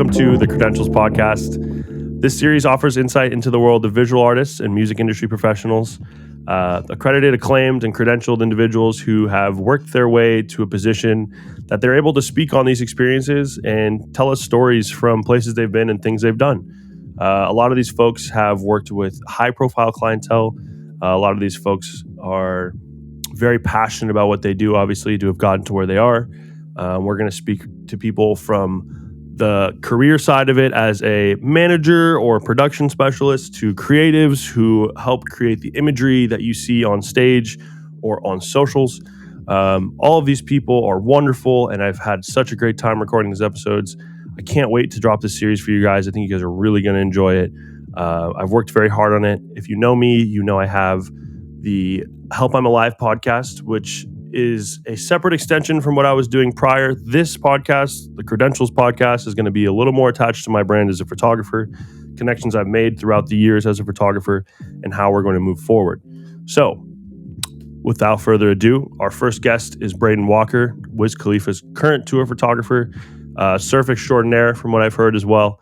welcome to the Credentials podcast. This series offers insight into the world of visual artists and music industry professionals, accredited, acclaimed, and credentialed individuals who have worked their way to a position that they're able to speak on these experiences and tell us stories from places they've been and things they've done. A lot of these folks have worked with high-profile clientele. A lot of these folks are very passionate about what they do, obviously, to have gotten to where they are. We're going to speak to people from the career side of it as a manager or production specialist to creatives who help create the imagery that you see on stage or on socials. All of these people are wonderful, and I've had such a great time recording these episodes. I can't wait to drop this series for you guys. I think you guys are really going to enjoy it. I've worked very hard on it. If you know me, you know I have the Help I'm Alive podcast, which is a separate extension from what I was doing prior. This podcast, the Credentials podcast, is going to be a little more attached to my brand as a photographer, connections I've made throughout the years as a photographer, and how we're going to move forward. So, without further ado, our first guest is Braden Walker, Wiz Khalifa's current tour photographer, surf extraordinaire from what I've heard as well.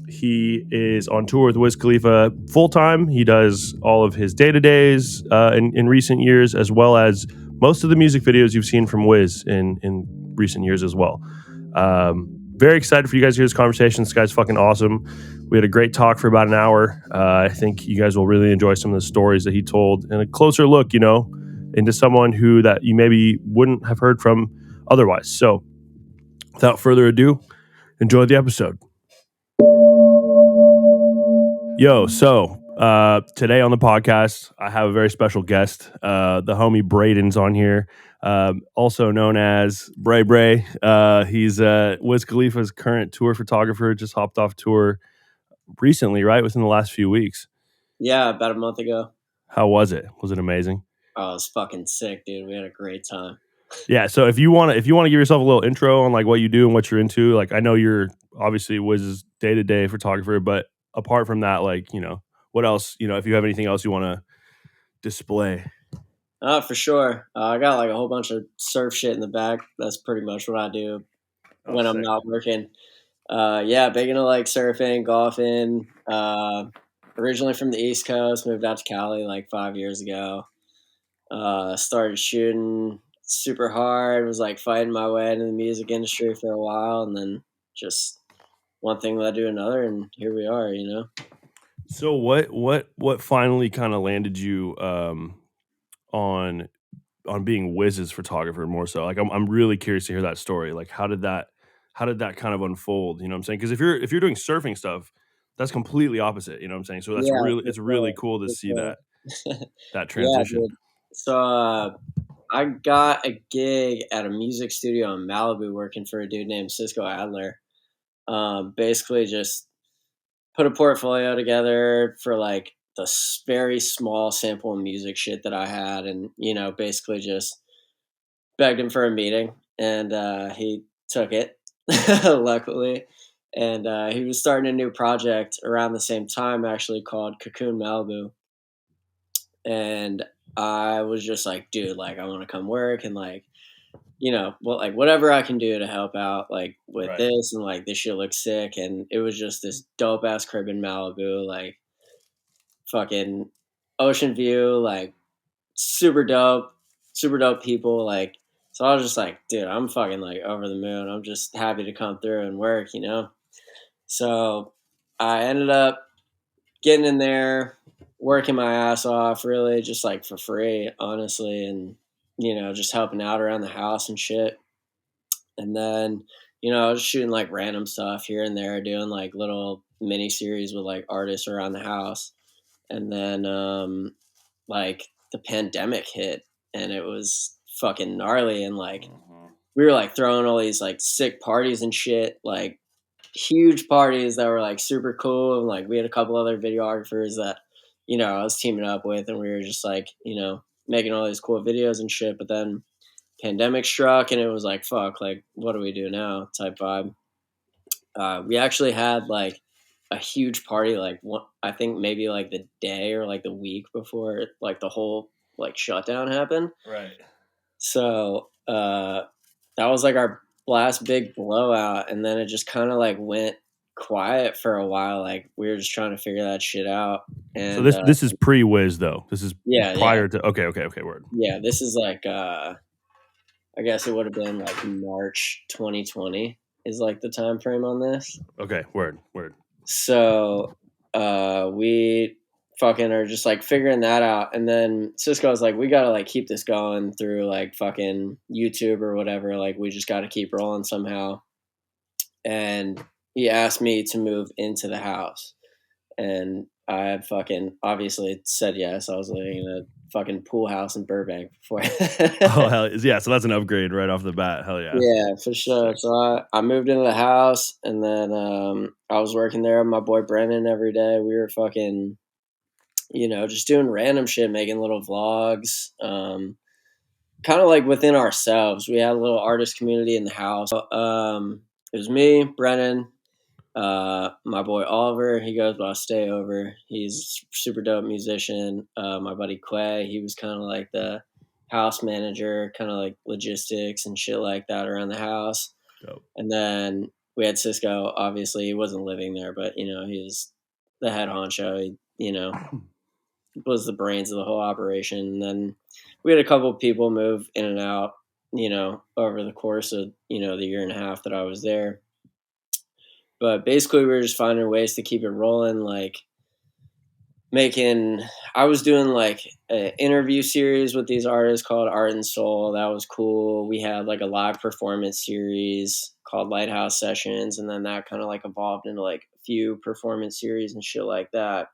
He is on tour with Wiz Khalifa full-time. He does all of his day-to-days in recent years, as well as most of the music videos you've seen from Wiz in recent years as well. Very excited for you guys to hear this conversation. This guy's fucking awesome. We had a great talk for about an hour. I think you guys will really enjoy some of the stories that he told and a closer look, into someone who that you maybe wouldn't have heard from otherwise. So without further ado, enjoy the episode. So today on the podcast, I have a very special guest. The homie Braden's on here, also known as Bray. He's Wiz Khalifa's current tour photographer, just hopped off tour recently, right? Within the last few weeks. Yeah, about a month ago. How was it? Was it amazing? Oh, it was fucking sick, dude. We had a great time. Yeah, so if you want to give yourself a little intro on like what you do and what you're into, like I know you're obviously Wiz's day-to-day photographer, but apart from that, like, what else, if you have anything else you want to display. For sure. I got like a whole bunch of surf shit in the back. That's pretty much what I do when I'm not working. Big into like surfing, golfing. Originally from the East Coast, moved out to Cali like 5 years ago. Started shooting super hard, was like fighting my way into the music industry for a while, and then just one thing led to another, and here we are, So what finally kind of landed you on being Wiz's photographer more so? Like I'm really curious to hear that story. Like how did that kind of unfold? You know what I'm saying? Because if you're doing surfing stuff, that's completely opposite. You know what I'm saying? So that's really cool to see sure. that transition. Yeah, so I got a gig at a music studio in Malibu working for a dude named Cisco Adler. Basically just put a portfolio together for like the very small sample of music shit that I had, and basically just begged him for a meeting, and he took it, luckily. And he was starting a new project around the same time, actually, called Cocoon Malibu. And I was just like, dude, like I want to come work and like, whatever I can do to help out, like with Right. this, and like this shit looks sick. And it was just this dope ass crib in Malibu, like fucking ocean view, like super dope people. Like, so I was just like, dude, I'm fucking like over the moon. I'm just happy to come through and work, So I ended up getting in there, working my ass off, really just like for free, honestly, and just helping out around the house and shit. And then I was shooting like random stuff here and there, doing like little mini series with like artists around the house. And then like the pandemic hit, and it was fucking gnarly, and like we were like throwing all these like sick parties and shit, like huge parties that were like super cool, and like we had a couple other videographers that I was teaming up with, and we were just like making all these cool videos and shit. But then pandemic struck, and it was like, fuck, like what do we do now type vibe. We actually had like a huge party, like I think maybe like the day or like the week before like the whole like shutdown happened. Right. So that was like our last big blowout, and then it just kind of like went quiet for a while. Like we were just trying to figure that shit out. So And this is pre-Wiz though. This is yeah. prior to. Okay. Word. Yeah, this is like I guess it would have been like March 2020 is like the time frame on this. Okay. Word. So we fucking are just like figuring that out, and then Cisco's like, we gotta like keep this going through like fucking YouTube or whatever. Like we just gotta keep rolling somehow. And he asked me to move into the house, and I had fucking obviously said yes. I was living in a fucking pool house in Burbank before. Oh hell yeah! So that's an upgrade right off the bat. Hell yeah! Yeah, for sure. Sick. So I moved into the house, and then I was working there with my boy Brennan every day. We were fucking, just doing random shit, making little vlogs. Kind of like within ourselves. We had a little artist community in the house. It was me, Brennan, my boy Oliver. He goes by Stay Over. He's a super dope musician. My buddy Quay. He was kind of like the house manager, kind of like logistics and shit like that around the house. Dope. And then we had Cisco. Obviously, he wasn't living there, but he was the head honcho. He, was the brains of the whole operation. And then we had a couple of people move in and out, over the course of the year and a half that I was there. But basically, we were just finding ways to keep it rolling, like I was doing like an interview series with these artists called Art and Soul. That was cool. We had like a live performance series called Lighthouse Sessions, and then that kind of like evolved into like a few performance series and shit like that.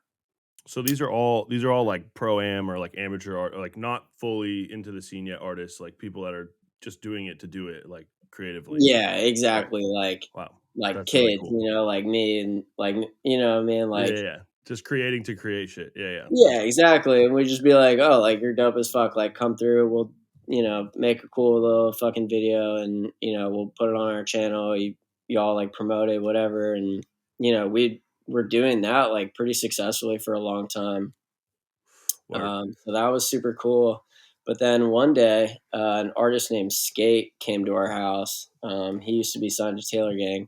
So these are all like pro-am or like amateur art, or like not fully into the scene yet artists, like people that are just doing it to do it, like creatively. Yeah, Right. exactly. Like Wow. like That's really kids, cool. like me, and like what I mean, like Yeah. Just creating to create shit. Yeah. yeah, That's exactly. And we just be like, oh, like you're dope as fuck. Like come through. We'll make a cool little fucking video, and we'll put it on our channel. Y'all like promote it, whatever. And we were doing that like pretty successfully for a long time. word. So that was super cool. But then one day, an artist named Skate came to our house. He used to be signed to Taylor Gang,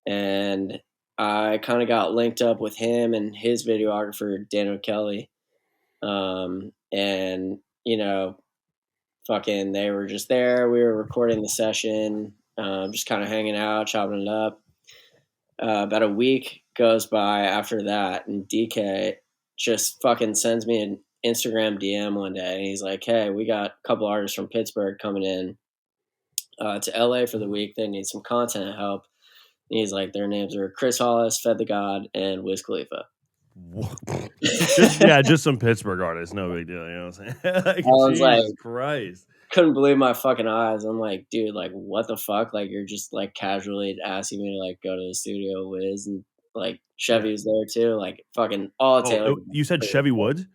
and I kind of got linked up with him and his videographer Daniel Kelly. And fucking, they were just there. We were recording the session, just kind of hanging out, chopping it up. About a week goes by after that, and DK just fucking sends me an Instagram DM one day, and he's like, "Hey, we got a couple artists from Pittsburgh coming in to LA for the week. They need some content help." And he's like, their names are Chris Hollis, Fed the God, and Wiz Khalifa. Just some Pittsburgh artists, no big deal. You know what I'm saying? Like, I was like, Jesus Christ. couldn't believe my fucking eyes. I'm like, dude, like, what the fuck? Like, you're just like casually asking me to like go to the studio with Wiz, and like Chevy was there too. Like, fucking all Taylor. You said Chevy Woods?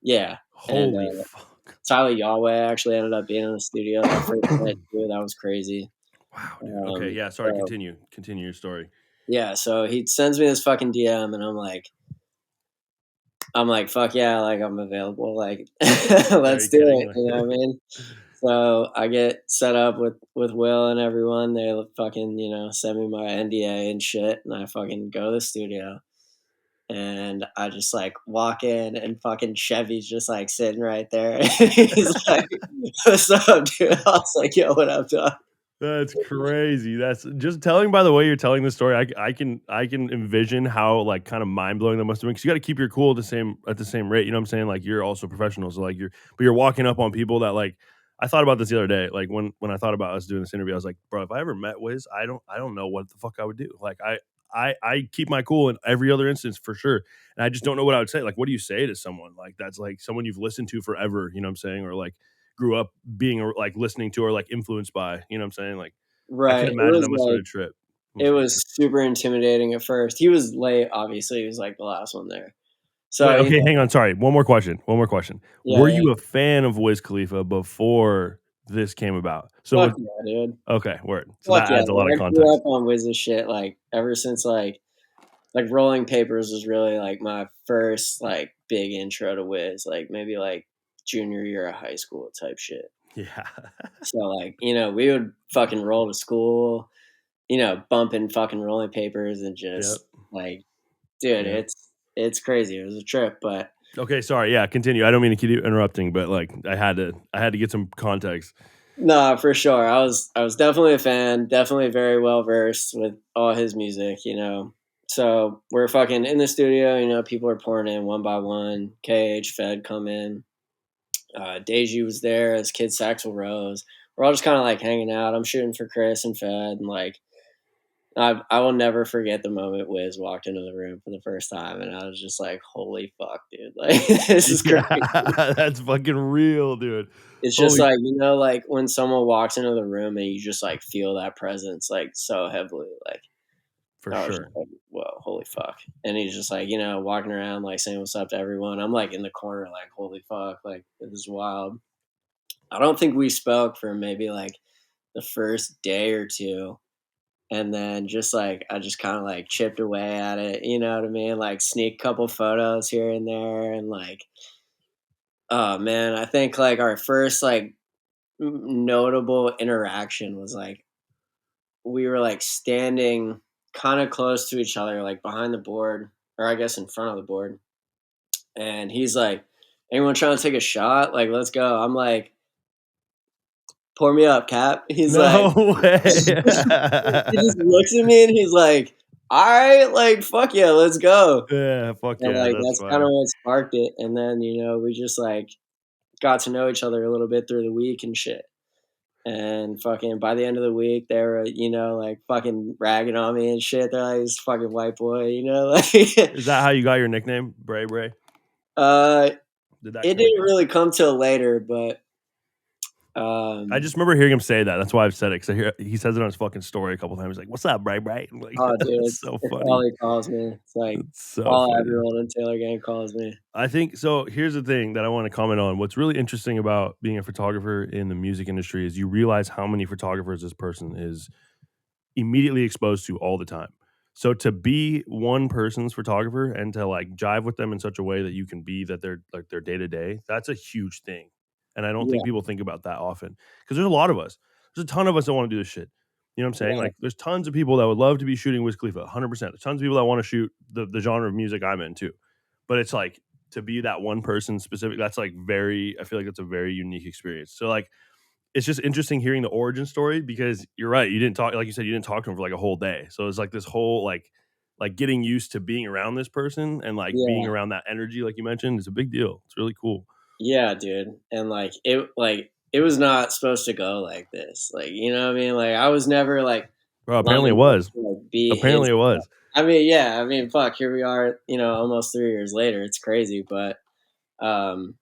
Yeah. And Holy fuck. Tyler Yahweh actually ended up being in the studio that first night too. That was crazy. Wow, dude. Okay, yeah. Sorry. So, Continue your story. yeah. So he sends me this fucking DM, and I'm like, fuck yeah, like I'm available. Like, let's do kidding? it. You know what I mean? So I get set up with Will and everyone. They fucking send me my NDA and shit, and I fucking go to the studio, and I just like walk in, and fucking Chevy's just like sitting right there. He's like, "What's up, dude?" I was like, "Yo, what up, dog?" That's crazy. That's just telling by the way you're telling the story. I can envision how like kind of mind blowing that must have been, because you got to keep your cool at the same rate. You know what I'm saying? Like you're also professional, so like you're walking up on people that like. I thought about this the other day. Like when I thought about us doing this interview, I was like, bro, if I ever met Wiz, I don't know what the fuck I would do. Like I keep my cool in every other instance for sure, and I just don't know what I would say. Like, what do you say to someone like that's like someone you've listened to forever? You know what I'm saying? Or like grew up being like listening to or like influenced by, you know what I'm saying? Like I can Right. It imagine was that must have been a trip. it was super intimidating at first. He was late. Obviously, he was like the last one there. Wait, So okay, hang on. Sorry. One more question. yeah, Were yeah. you a fan of Wiz Khalifa before this came about? So Fuck yeah, dude. okay, word. So Fuck that yeah, adds a lot dude. of I grew context. up on Wiz's shit like ever since like Rolling Papers was really like my first like big intro to Wiz. Like maybe like junior year of high school type shit. Yeah. So like, you know, we would fucking roll to school, you know, bumping fucking rolling papers and Yep. just like, dude, Yeah. it's crazy. It was a trip, but Okay, sorry. Yeah, continue. I don't mean to keep you interrupting, but like I had to get some context. no, for sure. I was definitely a fan, definitely very well versed with all his music, you know. So we're fucking in the studio, you know, people are pouring in one by one. KH Fed come in. Deji was there as Kid Saxel Rose. We're all just kind of like hanging out. I'm shooting for Chris and Fed, and like I will never forget the moment Wiz walked into the room for the first time, and I was just like, "Holy fuck, dude! Like this is Yeah, great." that's fucking real, dude. It's just Holy like, you know, like when someone walks into the room and you just like feel that presence like so heavily, like for I was just sure. like, "Whoa, holy fuck!" And he's just like, you know, walking around like saying what's up to everyone. I'm like in the corner, like, "Holy fuck!" Like this is wild. I don't think we spoke for maybe like the first day or two. And then just like I just kind of like chipped away at it, you know what I mean? Like sneak couple photos here and there, and like, oh man, I think like our first like notable interaction was like we were like standing kind of close to each other, like behind the board, or I guess in front of the board. And he's like, "Anyone trying to take a shot? Like, let's go." I'm like, "Pour me up, Cap." He's like, No way. he just looks at me and he's like, "All right, like, fuck yeah, let's go." Yeah, fuck And, yeah, like, that's that's kinda fire. what sparked it, and then, you know, we just, like, got to know each other a little bit through the week and shit, and fucking by the end of the week, they were, you know, like, fucking ragging on me and shit. They're like, "This fucking white boy," you know, like Is that how you got your nickname, Bray Bray? Uh, Did that it come? didn't really come till later, but, I just remember hearing him say that. That's why I've said it, 'cause I hear he says it on his fucking story a couple times. He's like, "What's up, Bray Bray?" I'm like, oh, dude, "That's so it's all funny. he calls me. It's, like, It's so all funny." everyone in Taylor Gang calls me. I think so. Here's the thing that I want to comment on. What's really interesting about being a photographer in the music industry is you realize how many photographers this person is immediately exposed to all the time. So to be one person's photographer and to like jive with them in such a way that you can be that they're like their day to day, that's a huge thing. And I don't think Yeah, people think about that often because there's a lot of us. There's a ton of us that want to do this shit. You know what I'm saying? right. Like there's tons of people that would love to be shooting Wiz Khalifa, 100%. There's tons of people that want to shoot the genre of music I'm in too. But it's like to be that one person specific, that's like very, I feel like that's a very unique experience. So like it's just interesting hearing the origin story because you're right. You didn't talk, like you said, you didn't talk to him for like a whole day. So it's like this whole like getting used to being around this person and like being Yeah. around that energy, like you mentioned, is a big deal. It's really cool. Yeah, dude, and, it was not supposed to go like this, like, you know what I mean? Like, I was never, like, Bro, apparently it lining up was. to, like, be Apparently his it was. I mean, yeah, I mean, fuck, here we are, you know, almost 3 years later, it's crazy, but, um,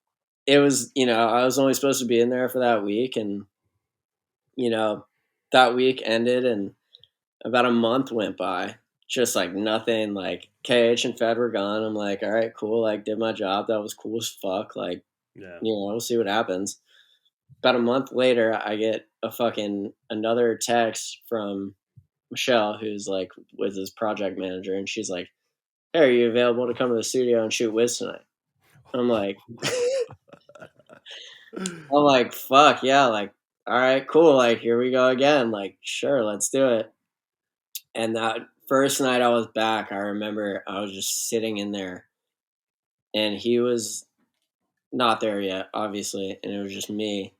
it was you know, I was only supposed to be in there for that week, and, you know, that week ended, and about a month went by, just, like, nothing, like, KH and Fed were gone, I'm like, "Alright, cool, like, did my job, that was cool as fuck, like, Yeah. you know, we'll see what happens." About a month later, I get a fucking another text from Michelle, who's like with his project manager, and she's like, "Hey, are you available to come to the studio and shoot Wiz tonight?" I'm like, fuck yeah, like, all right, cool, like here we go again, like sure, let's do it. And that first night I was back, I remember I was just sitting in there, and he was not there yet, obviously, and it was just me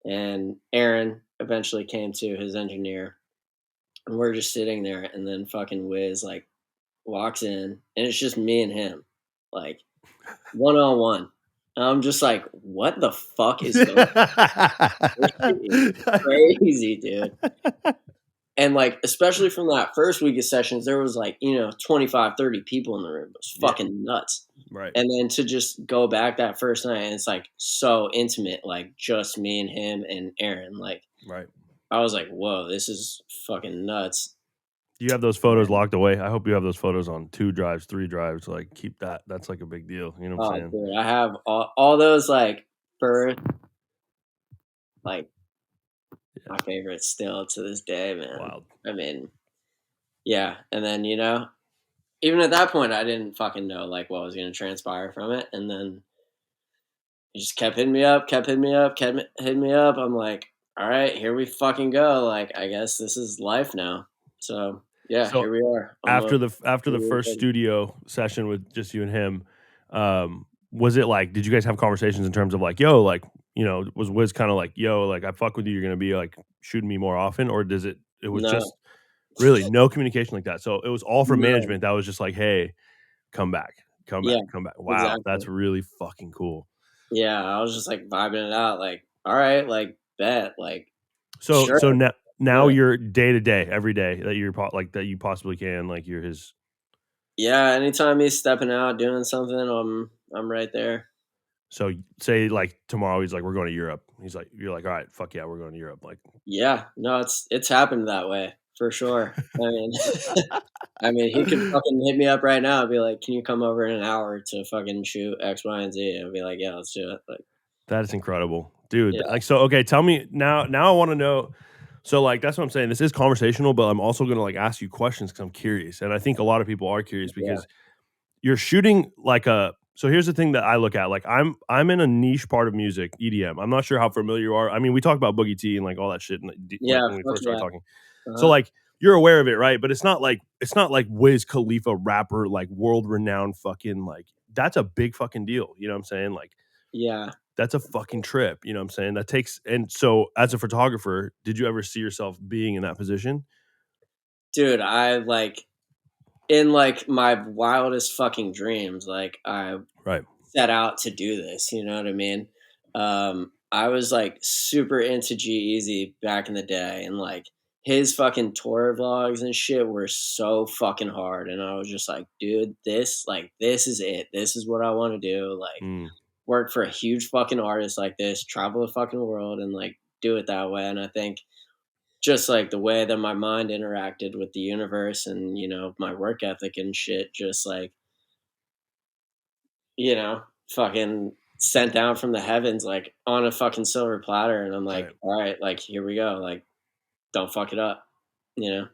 and Aaron. Eventually came to his engineer, and we're just sitting there, and then fucking Wiz like walks in, and it's just me and him, like one on one. I'm just like, what the fuck is going on? This shit is crazy, dude. And like, especially from that first week of sessions, there was like, you know, 25, 30 people in the room. It was Yeah. fucking nuts. Right. And then to just go back that first night, and it's like so intimate, like just me and him and Aaron. Like, Right. I was like, whoa, this is fucking nuts. You have those photos locked away. I hope you have those photos on 2 drives, 3 drives. Like keep that. That's like a big deal. You know what I'm Oh, saying? dude, I have all those like first, like my favorites still to this day, man. Wild. I mean, yeah. And then, you know, even at that point, I didn't fucking know like what was going to transpire from it. And then, he just kept hitting me up, kept hitting me up, kept hitting me up. I'm like, all right, here we fucking go. Like, I guess this is life now. So yeah, here So we are. after the first studio session with just you and him, was it like, did you guys have conversations in terms of like, yo, like, you know, was Wiz kind of like, yo, like I fuck with you, you're gonna be like shooting me more often, or does it was No, just really no communication like that? So it was all from no, management that was just like, hey, come back, come back, yeah, come back. Wow, that's exactly. really fucking cool. Yeah, I was just like vibing it out. Like, all right, like bet, like So sure, so do now it. you're day to day, every day that like that you possibly can, like you're his. Yeah, anytime he's stepping out doing something, I'm right there. So say like tomorrow he's like, we're going to Europe. He's like, you're like, all right, fuck yeah, we're going to Europe. Like, Yeah, no, it's happened that way for sure. I mean, I mean, he could fucking hit me up right now and be like, "Can you come over in an hour to fucking shoot X, Y, and Z?" And I'd be like, "Yeah, let's do it." Like, that is incredible, dude. yeah, Like, so okay, tell me now. Now I want to know. So like that's what I'm saying. This is conversational, but I'm also gonna like ask you questions because I'm curious, and I think a lot of people are curious yeah, because you're shooting like a. So here's the thing that I look at. Like I'm in a niche part of music, EDM. I'm not sure how familiar you are. I mean, we talked about Boogie T and like all that shit, and like yeah, when we fuck first started yeah, talking. So uh-huh. like you're aware of it, right? But it's not like Wiz Khalifa rapper, like world renowned fucking like that's a big fucking deal. You know what I'm saying? Like Yeah, that's a fucking trip. You know what I'm saying? That takes and so as a photographer, did you ever see yourself being in that position? dude, I like in like my wildest fucking dreams, like I Right. set out to do this. You know what I mean? I was like super into G Easy back in the day, and like his fucking tour vlogs and shit were so fucking hard. And I was just like, dude, this is it. This is what I want to do. Like, Mm, work for a huge fucking artist like this, travel the fucking world, and like do it that way. And I think just like the way that my mind interacted with the universe and my work ethic and shit, just like fucking sent down from the heavens, like on a fucking silver platter. And I'm like, right. all right, like, here we go. Like, don't fuck it up, you know?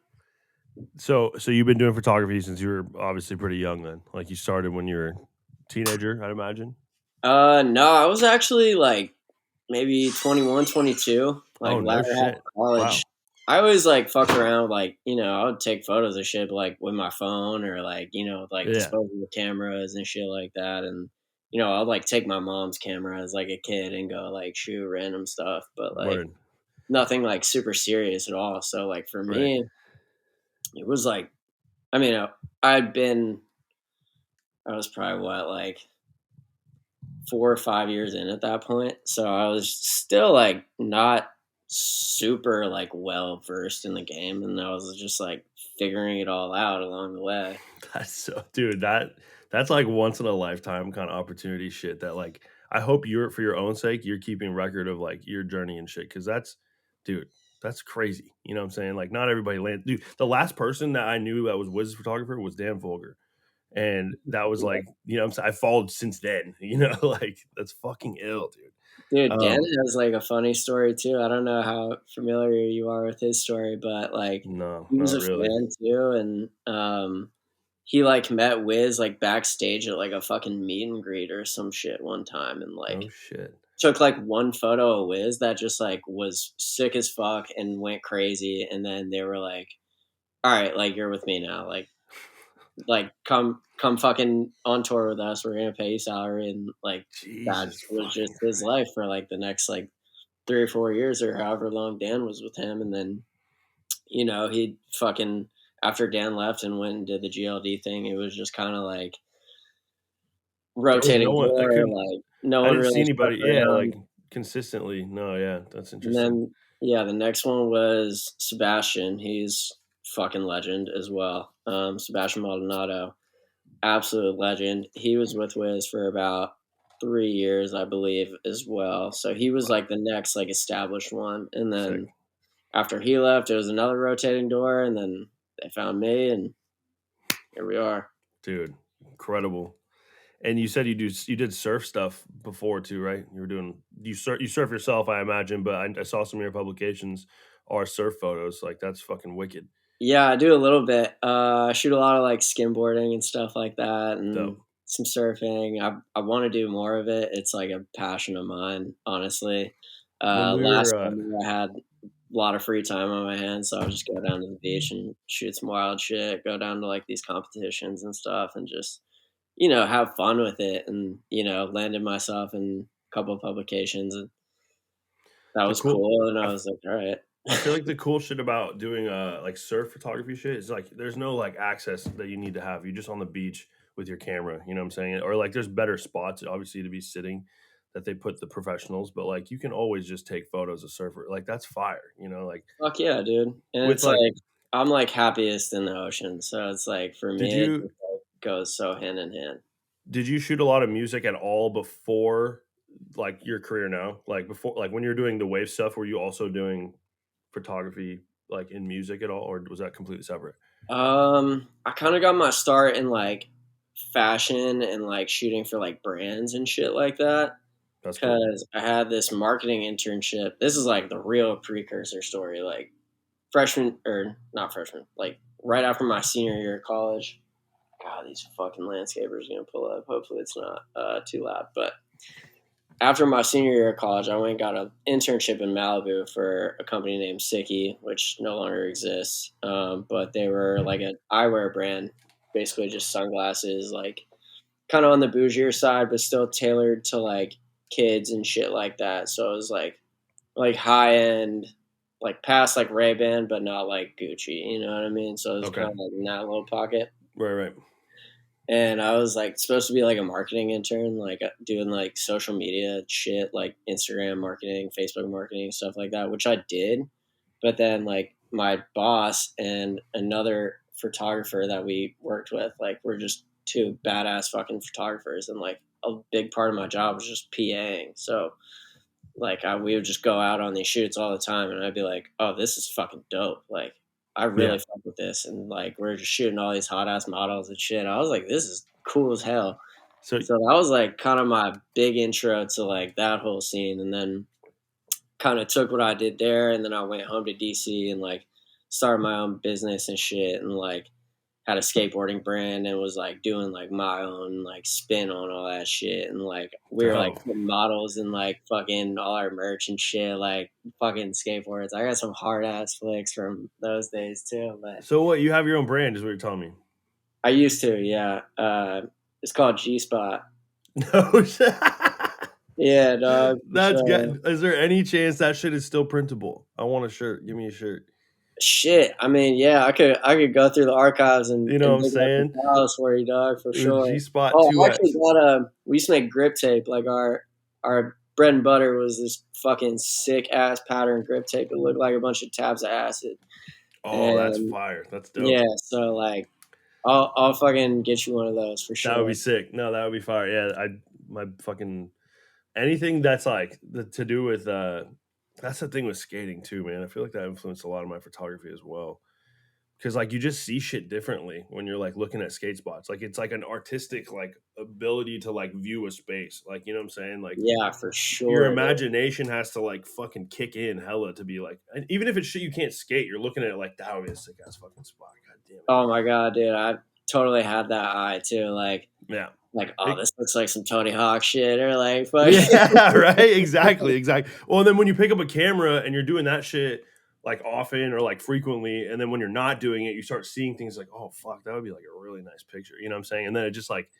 So you've been doing photography since you were obviously pretty young then. Like you started when you were a teenager, I'd imagine. No, I was actually like maybe 21, 22, like Oh, no latter half shit. of college. Wow. I always like fuck around, like, I would take photos of shit like with my phone or like, like Yeah. disposable cameras and shit like that. And, I'd like take my mom's camera as like a kid and go like shoot random stuff, but like Word. nothing like super serious at all. So like for Right. me, it was like, I mean, I'd been, I was probably what, like 4 or 5 years in at that point. So I was still like not super like well versed in the game, and I was just like figuring it all out along the way. That's so dude, that's like once in a lifetime kind of opportunity shit that like I hope you're for your own sake, you're keeping record of like your journey and shit. Cause that's dude, that's crazy. You know what I'm saying? Like not everybody land dude. The last person that I knew that was Wiz's photographer was Dan Folger. And that was Yeah. like, you know what I'm saying? I followed since then, you know, like that's fucking ill, dude. Dude, Dan Um, has like a funny story too. I don't know how familiar you are with his story, but like no, he was not a really. fan too, and he like met Wiz like backstage at like a fucking meet and greet or some shit one time, and Oh like shit. took like one photo of Wiz that just like was sick as fuck and went crazy, and then they were like, "All right, like you're with me now, like come fucking on tour with us. We're gonna pay you salary," and like that Jesus was just fucking his Christ. life for like the next like 3 or 4 years or however long Dan was with him, and then he fucking after Dan left and went and did the GLD thing, it was just kind of like There was no rotating one I door, couldn't like no I one didn't see really stuck anybody, yeah, like around. consistently. No, yeah, that's And interesting. then, yeah, the next one was Sebastian. He's fucking legend as well. Sebastian Maldonado, absolute legend. He was with Wiz for about 3 years, I believe, as well. So he was Wow. like the next like established one. And Sick. then after he left, it was another rotating door, and then they found me, and here we are. Dude, incredible. And you said you did surf stuff before too, right? You were doing you surf yourself, I imagine, but I saw some of your publications are surf photos. Like that's fucking wicked. Yeah, I do a little bit. I shoot a lot of like skimboarding and stuff like that, and Dope. some surfing. I want to do more of it. It's like a passion of mine, honestly. When we Last were summer I had a lot of free time on my hands, so I would just go down to the beach and shoot some wild shit. Go down to like these competitions and stuff, and just have fun with it. And landed myself in a couple of publications, and that the was cool cool. And I, I f- was like, all right. I feel like the cool shit about doing like surf photography shit is like there's no like access that you need to have. You're just on the beach with your camera, you know what I'm saying? Or like there's better spots obviously to be sitting that they put the professionals, but like you can always just take photos of surfer. Like that's fire, like Fuck yeah, dude. And with it's like like I'm like happiest in the ocean. So it's like for did me it you just like goes so hand in hand. did you shoot a lot of music at all before like your career now? Like before like when you're doing the wave stuff, were you also doing photography like in music at all or was that completely separate? I kinda got my start in like fashion and like shooting for like brands and shit like that. That's cool. Cause I had this marketing internship. This is like the real precursor story, like freshman or not freshman, like right after my senior year of college. God, these fucking landscapers are gonna pull up. Hopefully it's not too loud. But after my senior year of college, I went and got an internship in Malibu for a company named Sicky, which no longer exists. But they were like an eyewear brand, basically just sunglasses, like kind of on the bougier side, but still tailored to like kids and shit like that. So it was like high end, like past like Ray Ban, but not like Gucci. You know what I mean? So it was kind Okay. of like in that little pocket. Right, right. And I was like supposed to be like a marketing intern, like doing like social media shit, like Instagram marketing, Facebook marketing, stuff like that, which I did. But then like my boss and another photographer that we worked with, like we're just two badass fucking photographers, and like a big part of my job was just PAing. So like we would just go out on these shoots all the time, and I'd be like, "Oh, this is fucking dope!" Like I Yeah. really fuck with this, and like we're just shooting all these hot ass models and shit. I was like, "This is cool as hell." So So that was like kind of my big intro to like that whole scene, and then kind of took what I did there, and then I went home to DC and like started my own business and shit, and like had a skateboarding brand and was like doing like my own like spin on all that shit, and like we were like oh. putting models and like fucking all our merch and shit, like fucking skateboards. I got some hard ass flicks from those days too, but So what, you have your own brand is what you're telling me. I used to, yeah. It's called G Spot. No shit. Yeah, dog, for That's sure. good. Is there any chance that shit is still printable? I want a shirt. Give me a shirt. Shit, I mean, yeah, I could go through the archives and, You know what and I'm dig up the saying? files for you, dog, for With sure. G Spot Oh, I actually 2X. got we used to make grip tape. Like our bread and butter was this fucking sick ass pattern grip tape. It looked like a bunch of tabs of acid. Oh, that's And fire. That's dope. yeah, so like I'll fucking get you one of those for That would sure. be sick. No, that would be fire. Yeah, I my fucking anything that's like to do with that's the thing with skating too, man. I feel like that influenced a lot of my photography as well. Because like you just see shit differently when you're like looking at skate spots. Like it's like an artistic like ability to like view a space. Like you know what I'm saying? Like Yeah, for your sure, dude. imagination has to like fucking kick in hella to be like, and even if it's shit you can't skate, you're looking at it like that would be a sick ass fucking spot. God damn it. Oh my god, dude, I totally had that eye too. Yeah. Like, oh, It- this looks like some Tony Hawk shit, or like, fuck. yeah, right. Exactly. Exactly. Well, and then when you pick up a camera and you're doing that shit like often or like frequently, and then when you're not doing it, you start seeing things like, oh fuck, that would be like a really nice picture. You know what I'm saying? And then it just like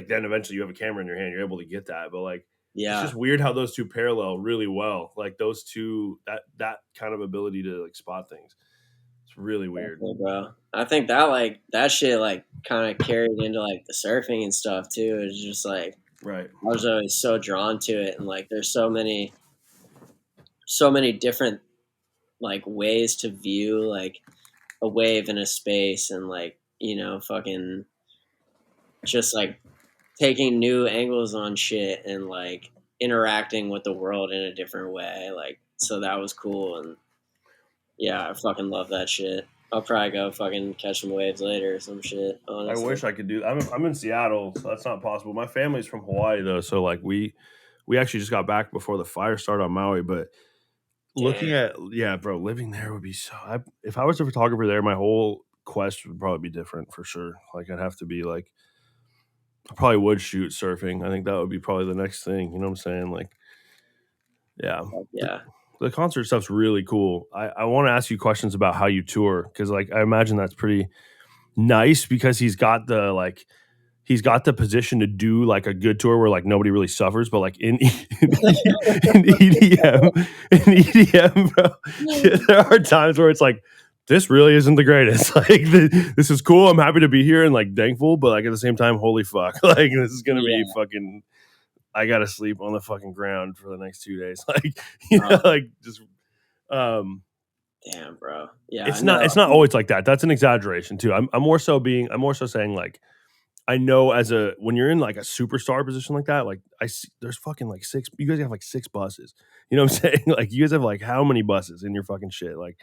then eventually you have a camera in your hand, you're able to get that. But like it's Yeah, just weird how those two parallel really well. Like those two that kind of ability to like spot things. It's really weird. definitely, bro. I think that like that shit like kind of carried into like the surfing and stuff too. It's just like Right. I was always so drawn to it, and like there's so many different like ways to view like a wave in a space, and like fucking just like taking new angles on shit and like interacting with the world in a different way. Like so that was cool, and yeah, I fucking love that shit. I'll probably go fucking catch some waves later or some shit, I honestly. wish I could do. I'm in Seattle, so that's not possible. My family's from Hawaii though, so like we actually just got back before the fire started on Maui. But Damn. looking at yeah, bro, living there would be so. If I was a photographer there, my whole quest would probably be different for sure. Like I'd have to be like I probably would shoot surfing. I think that would be probably the next thing. You know what I'm saying? Like, yeah, Like, the, yeah. the concert stuff's really cool. I want to ask you questions about how you tour because, like, I imagine that's pretty nice because he's got the position to do like a good tour where like nobody really suffers, but like in EDM, bro, there are times where it's like this really isn't the greatest. Like this is cool. I'm happy to be here and like thankful, but like at the same time, holy fuck, like this is gonna be Yeah. fucking. I gotta sleep on the fucking ground for the next 2 days. Like Oh, like just um. damn, bro. Yeah, I It's not. know. It's not always like that. That's an exaggeration too. I'm more so being. I'm more so saying like I know as a when you're in like a superstar position like that, like I see there's fucking like six. You guys have like six buses. You know what I'm saying? Like you guys have like how many buses in your fucking shit? Like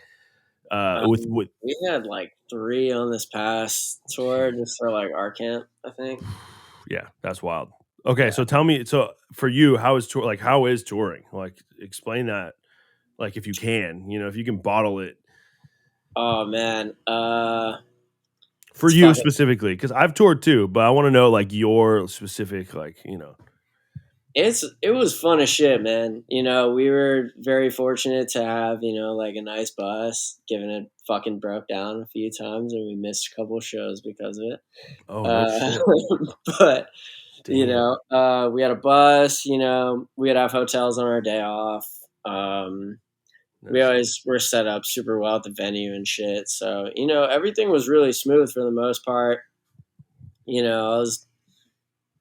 with We had like 3 on this past tour just for like our camp, I think. yeah, that's wild. Okay, Yeah. so tell me. So for you, how is tour? Like how is touring? Like explain that. Like if you can, you know, if you can bottle it Oh man. for It's you fucking specifically, because I've toured too, but I want to know like your specific, like you know. it was fun as shit, man. You know, we were very fortunate to have, like a nice bus, given it fucking broke down a few times and we missed a couple shows because of it. Oh no Uh, shit. but Damn. we had a bus, we'd have hotels on our day off. We That's sick. always were set up super well at the venue and shit. So, everything was really smooth for the most part. I was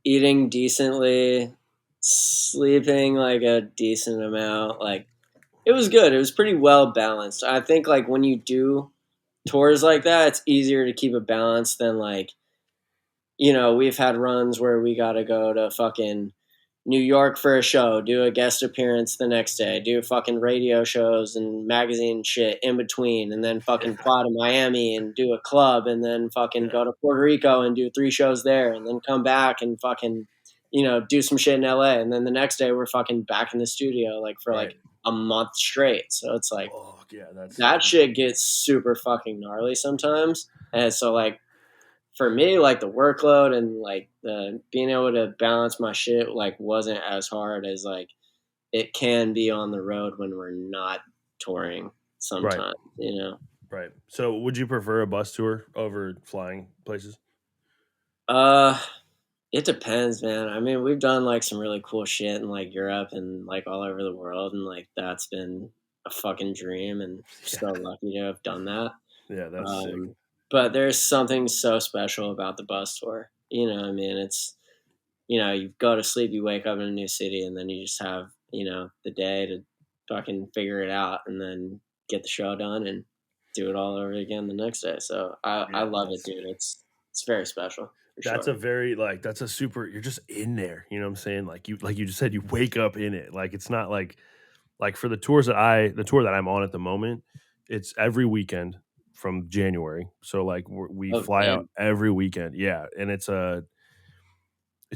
eating decently, sleeping like a decent amount. Like, it was good. It was pretty well balanced. I think, like, when you do tours like that, it's easier to keep a balance than, like, we've had runs where we got to go to fucking New York for a show, do a guest appearance the next day, do fucking radio shows and magazine shit in between, and then fucking fly to Miami and do a club, and then fucking Yeah. go to Puerto Rico and do 3 shows there, and then come back and fucking, do some shit in LA. And then the next day we're fucking back in the studio like for Right. like a month straight. So it's like Oh yeah, that's that shit gets super fucking gnarly sometimes. And so like for me, like the workload and like the being able to balance my shit like wasn't as hard as like it can be on the road when we're not touring right. sometimes. Right. So would you prefer a bus tour over flying places? Uh it depends, man. I mean, we've done like some really cool shit in like Europe and like all over the world, and like that's been a fucking dream, and Yeah. so lucky to have done that. Yeah, that's sick. But there's something so special about the bus tour. I mean, it's you go to sleep, you wake up in a new city, and then you just have, the day to fucking figure it out and then get the show done and do it all over again the next day. So I Yeah, love it, that's dude. It's very special for that's sure. a very like that's a super you're just in there, you know what I'm saying? Like you just said you wake up in it. Like it's not like for the tour that I'm on at the moment, it's every weekend from January. So like we Oh fly out damn. every weekend. Yeah, and it's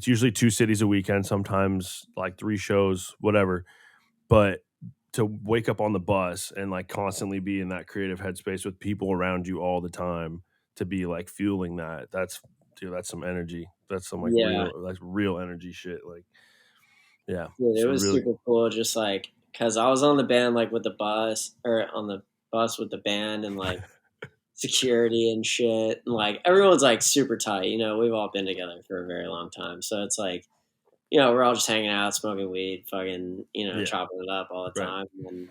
usually 2 cities a weekend, sometimes like 3 shows, whatever. But to wake up on the bus and like constantly be in that creative headspace with people around you all the time to be like fueling that, that's dude, that's some energy. That's some Yeah. like real energy shit. Like, yeah, Dude, it it's was really super cool. Just like, cause I was on the band, like with the bus or on the bus with the band and like security and shit. And like, everyone's like super tight. We've all been together for a very long time. So it's like, we're all just hanging out, smoking weed, fucking, yeah, chopping it up all the right. time. And,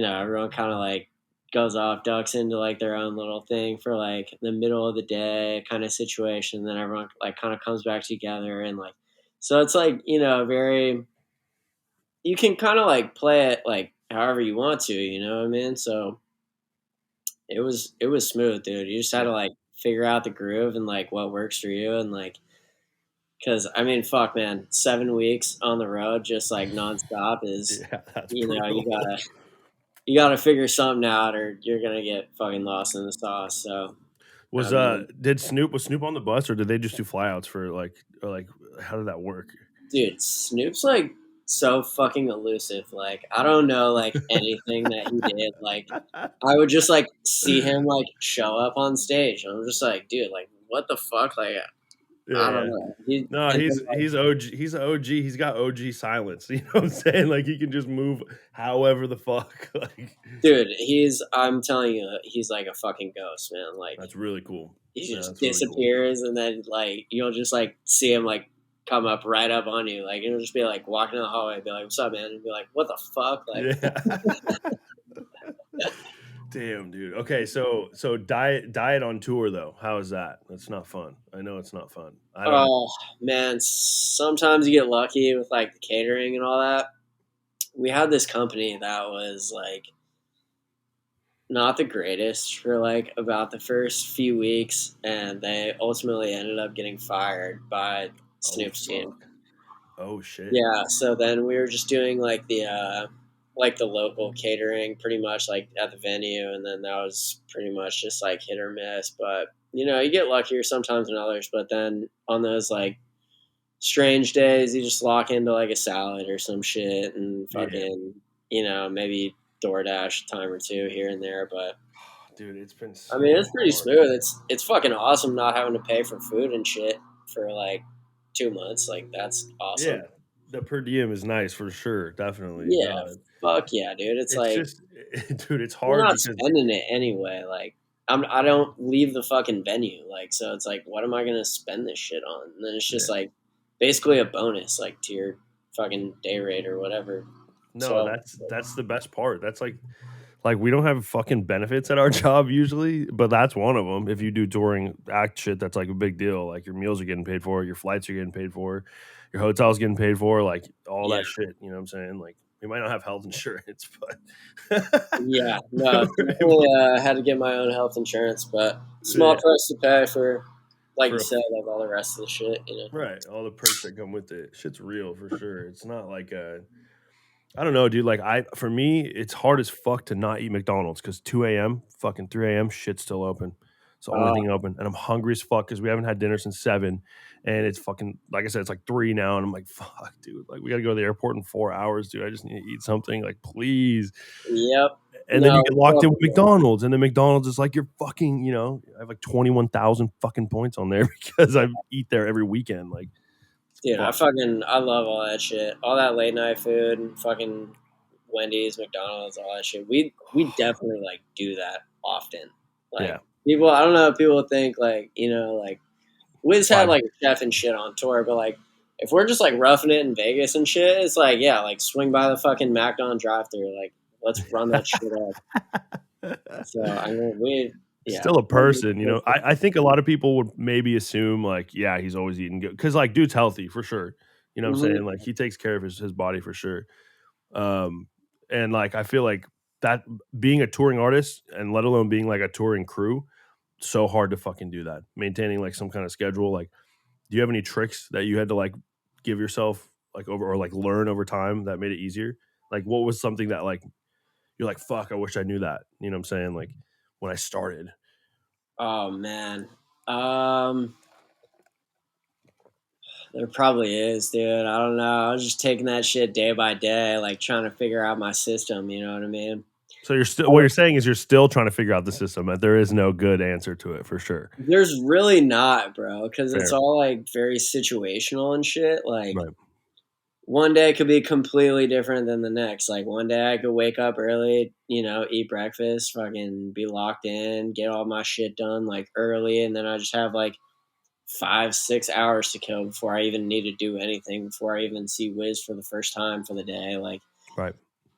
everyone kind of like goes off, ducks into like their own little thing for like the middle of the day kind of situation. Then everyone like kind of comes back together and like, so it's like, very, you can kind of like play it like however you want to, you know what I mean? So it was smooth, dude. You just had to Yeah. like figure out the groove and like what works for you and like because I mean, fuck, man, 7 weeks on the road, just like nonstop is, Yeah, that's you brutal. gotta figure something out, or you're gonna get fucking lost in the sauce. So, I mean, Did Snoop was Snoop on the bus or did they just do flyouts for like or like how did that work? dude, Snoop's like so fucking elusive. Like, I don't know like anything that he did. Like, I would just like see him like show up on stage, and I'm just like, dude, like, what the fuck? Like, I don't Yeah. know. No, And then, like, he's OG. He's an OG. He's got OG silence. You know what I'm saying? Like he can just move however the fuck. Like dude, I'm telling you, he's like a fucking ghost, man. Like that's really cool. he Yeah, just that's really cool. disappears, and then like you'll just like see him like come up right up on you, like it'll just be like walking in the hallway, be like, "What's up, man?" And be like, "What the fuck?" Like, Yeah. Damn, dude. Okay, so diet on tour though. How is that? That's not fun. I know it's not fun. I don't. oh man, sometimes you get lucky with like the catering and all that. We had this company that was like not the greatest for like about the first few weeks, and they ultimately ended up getting fired by Oh Snoop's team. fuck. Oh shit. Yeah, so then we were just doing like the local catering pretty much like at the venue, and then that was pretty much just like hit or miss. But you know, you get luckier sometimes than others. But then on those like strange days, you just lock into like a salad or some shit and Yeah. fucking, you know, maybe DoorDash a time or two here and there. But Dude, it's been I mean, so it's pretty hard. smooth. It's fucking awesome not having to pay for food and shit for like 2 months. Like that's awesome. Yeah. The per diem is nice for sure. Definitely. Yeah, No, fuck yeah, dude. It's it's like just dude, it's we're hard not because spending it anyway. Like I don't leave the fucking venue. Like so, it's like, what am I gonna spend this shit on? And then it's just yeah. like basically a bonus, like to your fucking day rate or whatever. No, So that's the best part. That's like we don't have fucking benefits at our job usually, but that's one of them. If you do touring act shit, that's like a big deal. Like your meals are getting paid for, your flights are getting paid for, your hotel's getting paid for, like all yeah, that shit. You know what I'm saying? Like we might not have health insurance, yeah, no, but definitely had to get my own health insurance, but small yeah, price to pay for, like you for a said, like all the rest of the shit. You know. right, all the perks that come with it. Shit's real for sure. It's not like I don't know, dude. Like for me, it's hard as fuck to not eat McDonald's because 2 a.m., fucking 3 a.m., shit's still open. It's the only Uh, thing open, and I'm hungry as fuck because we haven't had dinner since 7, and it's fucking like I said, it's like 3 now, and I'm like, fuck, dude. Like we got to go to the airport in 4 hours, dude. I just need to eat something, like please. yep. And then you No. get locked in with McDonald's, and then McDonald's is like you're fucking, I have like 21,000 fucking points on there because I eat there every weekend. Like, Dude, fuck, I love all that shit. All that late night food and fucking Wendy's, McDonald's, all that shit. We definitely like do that often. yeah, Like people, I don't know if people think like, you know, like Wiz had five, like a chef and shit on tour, but like if we're just like roughing it in Vegas and shit, it's like, yeah, like swing by the fucking McDonald's drive through, like let's run that shit up. So I mean yeah. still a person, I think a lot of people would maybe assume like, yeah, he's always eating good because like dude's healthy for sure. You know what I'm Mhm. saying? Like he takes care of his body for sure. Um, and like I feel like that being a touring artist and let alone being like a touring crew, so hard to fucking do that. Maintaining like some kind of schedule. Like, do you have any tricks that you had to like give yourself like over or like learn over time that made it easier? Like what was something that like you're like, fuck, I wish I knew that. You know what I'm saying? Like when I started. Oh man. Um There probably is, dude. I don't know. I was just taking that shit day by day, like trying to figure out my system. You know what I mean? So you're still what you're saying is you're still trying to figure out the system. That there is no good answer to it for sure. There's really not, bro, because it's Fair. all like very situational and shit. Like Right. one day could be completely different than the next. Like one day I could wake up early, you know, eat breakfast, fucking be locked in, get all my shit done like early, and then I just have like 5, 6 hours to kill before I even need to do anything, before I even see Wiz for the first time for the day. Like Right.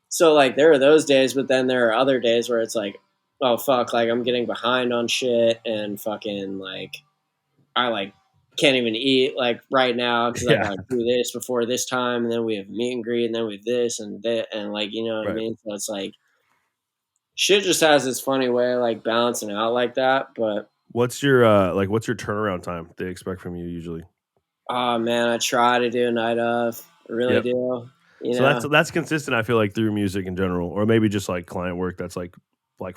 so like there are those days, but then there are other days where it's like, oh fuck, like I'm getting behind on shit and fucking like I like can't even eat like right now because I Yeah. gotta do this before this time, and then we have meet and greet, and then we have this and that, and like you know what I Right. mean. So it's like shit just has this funny way of, like balancing out like that. But What's your turnaround time they expect from you usually? oh man, I try to do a night of, I really Yep. do. You So know, that's consistent, I feel like through music in general, or maybe just like client work that's like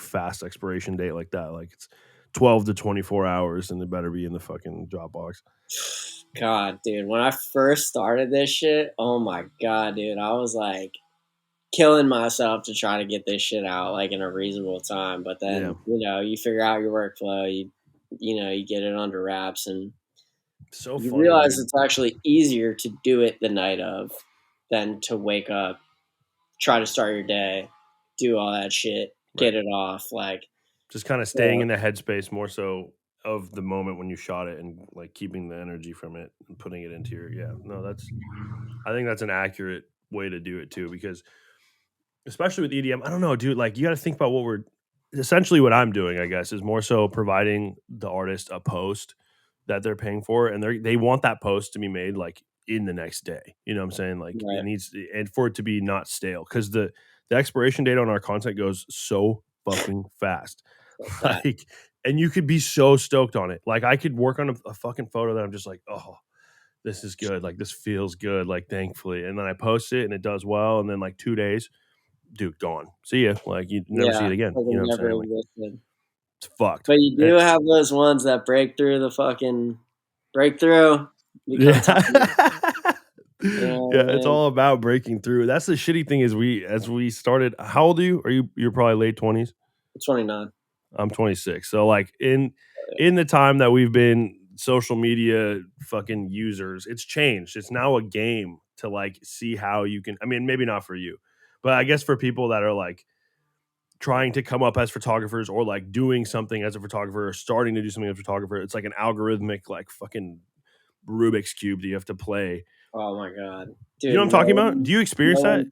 fast expiration date like that. Like it's 12 to 24 hours and it better be in the fucking Dropbox. God, dude, when I first started this shit, oh my god, dude, I was like killing myself to try to get this shit out like in a reasonable time. But Yeah. then, you know, you figure out your workflow, you know, you get it under wraps and So You funny, realize dude. it's actually easier to do it the night of than to wake up, try to start your day, do all that shit, Right. get it off. Like, Just kind of staying in the headspace more so of the moment when you shot it and like keeping the energy from it and putting it into your no, that's I think that's an accurate way to do it too, because especially with EDM, I don't know, dude, like you got to think about what I'm doing, I guess, is more so providing the artist a post that they're paying for, and they want that post to be made like in the next day. You know what I'm saying? Like it right, needs and for it to be not stale, because the expiration date on our content goes so fucking fast. like that. Like, and you could be so stoked on it. Like I could work on a fucking photo that I'm just like, oh, this is good. Like this feels good. Like thankfully, and then I post it and it does well, and then like 2 days, dude, gone. See ya. Like you never see Yeah, it again. like You it know what I'm never saying? Like existed. it's fucked. But you And, do have those ones that break through the fucking breakthrough, become yeah. time. You know Yeah, what I it's mean? all about breaking through. That's the shitty thing is as we started, how old are you? You're probably late 20s? 29. I'm 26. So like in the time that we've been social media fucking users, it's changed. It's now a game to like see how you can, I mean, maybe not for you, but I guess for people that are like trying to come up as photographers or like doing something as a photographer or starting to do something as a photographer, it's like an algorithmic like fucking Rubik's cube that you have to play. Oh my god, You know dude! what I'm talking about? Do you No experience that? one,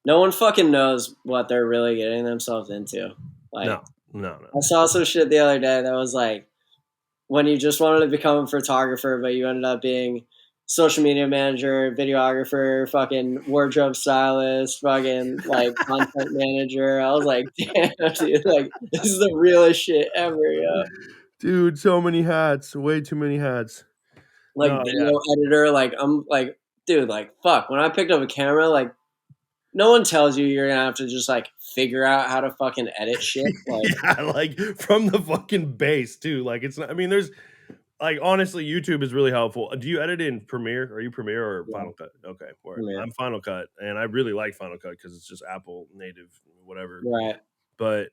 no one fucking knows what they're really getting themselves into. Like, No, no, no. I saw some shit the other day that was like, when you just wanted to become a photographer, but you ended up being social media manager, videographer, fucking wardrobe stylist, fucking like content manager. I was like, damn, dude, like this is the realest shit ever, yo. Dude, so many hats, way too many hats. Like No, yeah. video editor, like I'm like, dude, like fuck. When I picked up a camera, like no one tells you you're gonna have to just like figure out how to fucking edit shit. Like, Yeah, like from the fucking base too. Like it's not, I mean, there's like honestly, YouTube is really helpful. Do you edit in Premiere? Are you Premiere or yeah, Final Cut? Okay, word. yeah, I'm Final Cut, and I really like Final Cut because it's just Apple native, whatever. right. But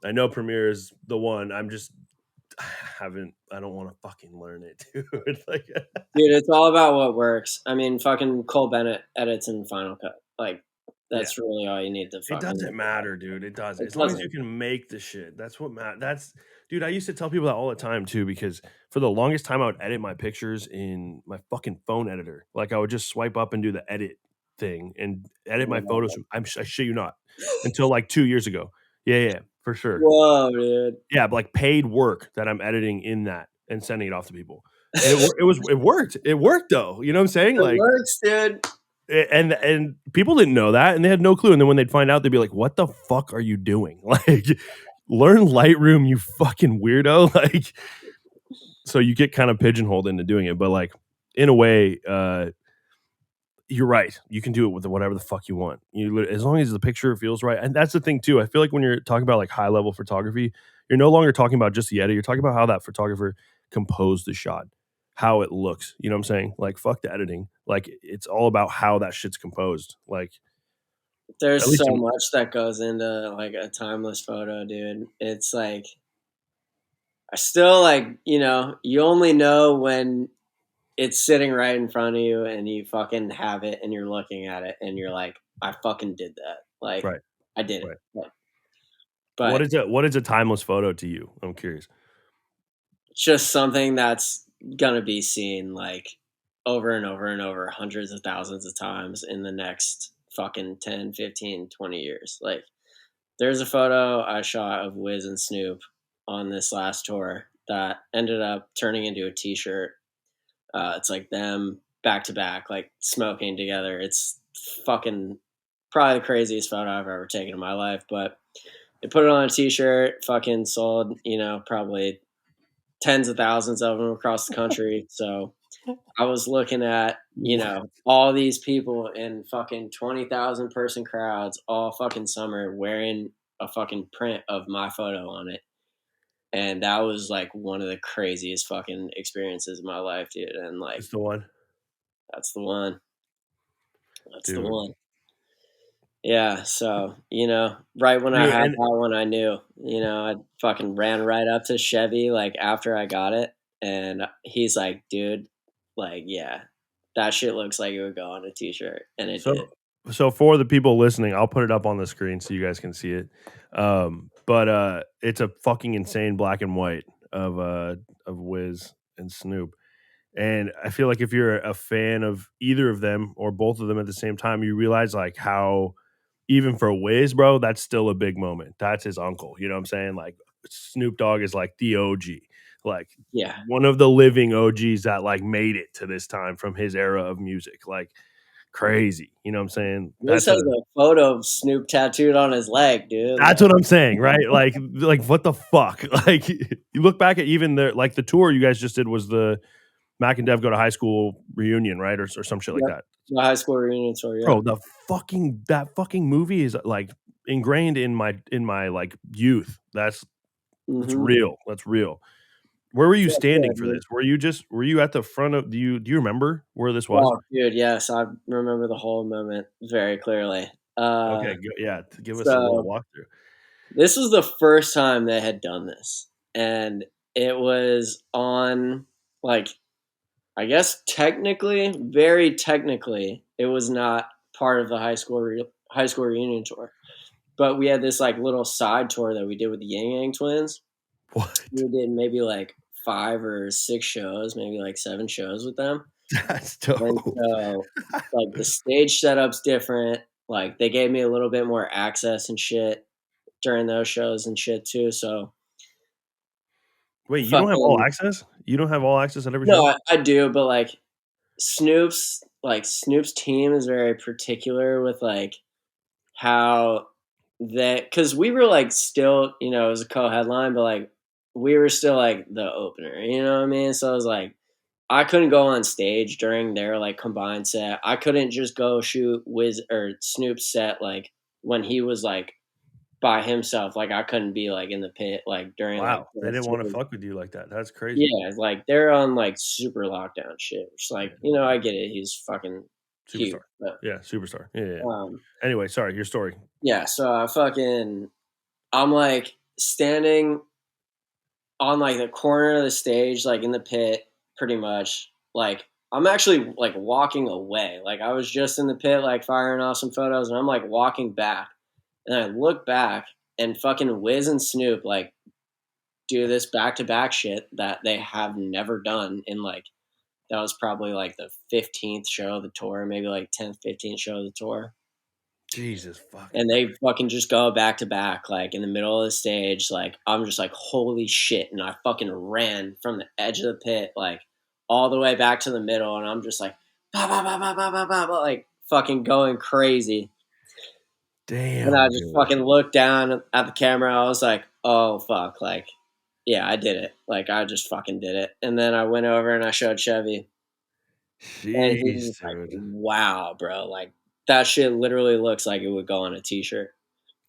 I know Premiere is the one. I don't want to fucking learn it, dude. Like, Dude, it's all about what works. I mean, fucking Cole Bennett edits in Final Cut. Like, yeah. that's really all you need to It fucking. doesn't matter, dude. It doesn't. It As long as you doesn't. can make the shit. That's what matters. Dude, I used to tell people that all the time too, because for the longest time I would edit my pictures in my fucking phone editor. Like I would just swipe up and do the edit thing and edit my photos. I shit you not, until like 2 years ago. Yeah, yeah, for sure. Whoa, dude. Yeah, but like paid work that I'm editing in that and sending it off to people. And it worked. It worked though. You know what I'm saying? It Like works, dude. and people didn't know that, and they had no clue. And then when they'd find out, they'd be like, "What the fuck are you doing? Like, learn Lightroom, you fucking weirdo!" Like, so you get kind of pigeonholed into doing it, but like in a way, you're right. You can do it with whatever the fuck you want. As long as the picture feels right, and that's the thing too. I feel like when you're talking about like high level photography, you're no longer talking about just the edit. You're talking about how that photographer composed the shot, how it looks. You know what I'm saying? Like fuck the editing. Like it's all about how that shit's composed. Like at There's so least in, much that goes into like a timeless photo, dude. It's like, I still like, you only know when it's sitting right in front of you and you fucking have it and you're looking at it and you're like, I fucking did that. Like, right, I did it. right. But What is a timeless photo to you? I'm curious. just something that's gonna be seen like over and over and over hundreds of thousands of times in the next fucking 10, 15, 20 years. Like, there's a photo I shot of Wiz and Snoop on this last tour that ended up turning into a t-shirt. It's like them back to back, like smoking together. It's fucking probably the craziest photo I've ever taken in my life. But they put it on a t-shirt, fucking sold, probably tens of thousands of them across the country. So I was looking at, What? all these people in fucking 20,000 person crowds all fucking summer wearing a fucking print of my photo on it. And that was like one of the craziest fucking experiences of my life, dude. And like, It's the one, that's the one. That's the dude. one. Yeah. So, right when I Dude, had and that one, I knew, I fucking ran right up to Chevy like after I got it and he's like, dude, like, yeah, that shit looks like it would go on a t-shirt, and it did. So for the people listening, I'll put it up on the screen so you guys can see it. But it's a fucking insane black and white of Wiz and Snoop. And I feel like if you're a fan of either of them or both of them at the same time, you realize like how even for Wiz, bro, that's still a big moment. That's his uncle. You know what I'm saying? Like Snoop Dogg is like the OG, like Yeah. one of the living OGs that like made it to this time from his era of music. Like crazy. You know what I'm saying? Wiz has a photo of Snoop tattooed on his leg, dude. That's what I'm saying, right? Like what the fuck? Like you look back at even the tour you guys just did was the Mac and Dev go to high school reunion, right? Or some shit like Yep. that. The high school reunion tour, yeah. Bro, that fucking movie is like ingrained in my like youth. That's Mhm. real. That's real. Where were you Yeah, yeah, standing for dude. this? Were you at the front of do you remember where this was? Oh, dude, yes, I remember the whole moment very clearly. Okay, yeah, give us a little So walkthrough. this was the first time they had done this, and it was on, like, I guess technically, very technically, it was not part of the high school reunion tour, but we had this, like, little side tour that we did with the Yang Yang Twins. What? We did maybe, like, 5 or 6 shows, maybe, like, 7 shows with them, That's and dope. so, like, the stage setup's different, like, they gave me a little bit more access and shit during those shows and shit too, so Wait, you don't have all fucking access? You don't have all access at every no, show? I do, but, like, Snoop's team is very particular with, like, how because we were, like, still, it was a co-headline, but, like, we were still, like, the opener, you know what I mean? So, I was like, I couldn't go on stage during their, like, combined set. I couldn't just go shoot Wiz or Snoop's set, like, when he was, like, by himself, like, I couldn't be, like, in the pit, like, during, like, Wow, they the didn't wanna tour. fuck with you like that. That's crazy. Yeah, like, they're on, like, super lockdown shit, which, Yeah, like, I get it, he's fucking superstar. huge, but, Yeah, superstar. Yeah, yeah, yeah. um, Anyway, sorry, your story. yeah, so I'm, like, standing on, like, the corner of the stage, like, in the pit, pretty much, like, I'm actually, like, walking away, like, I was just in the pit, like, firing off some photos, and I'm, like, walking back, and I look back, and fucking Wiz and Snoop, like, do this back-to-back shit that they have never done in, like, that was probably, like, the 15th show of the tour, maybe, like, 10th, 15th show of the tour, Jesus fucking and they Christ. fucking just go back to back, like, in the middle of the stage, like, I'm just like, "Holy shit," and I fucking ran from the edge of the pit, like, all the way back to the middle, and I'm just like, "Ba, ba, ba, ba, ba, ba, ba," ba, like, fucking going crazy, and I Damn, just dude. fucking looked down at the camera, I was like, "Oh, fuck," like, yeah, I did it, like, I just fucking did it, and then I went over and I showed Chevy, and he was Jeez, just like, dude. "Wow, bro, like, that shit literally looks like it would go on a t-shirt."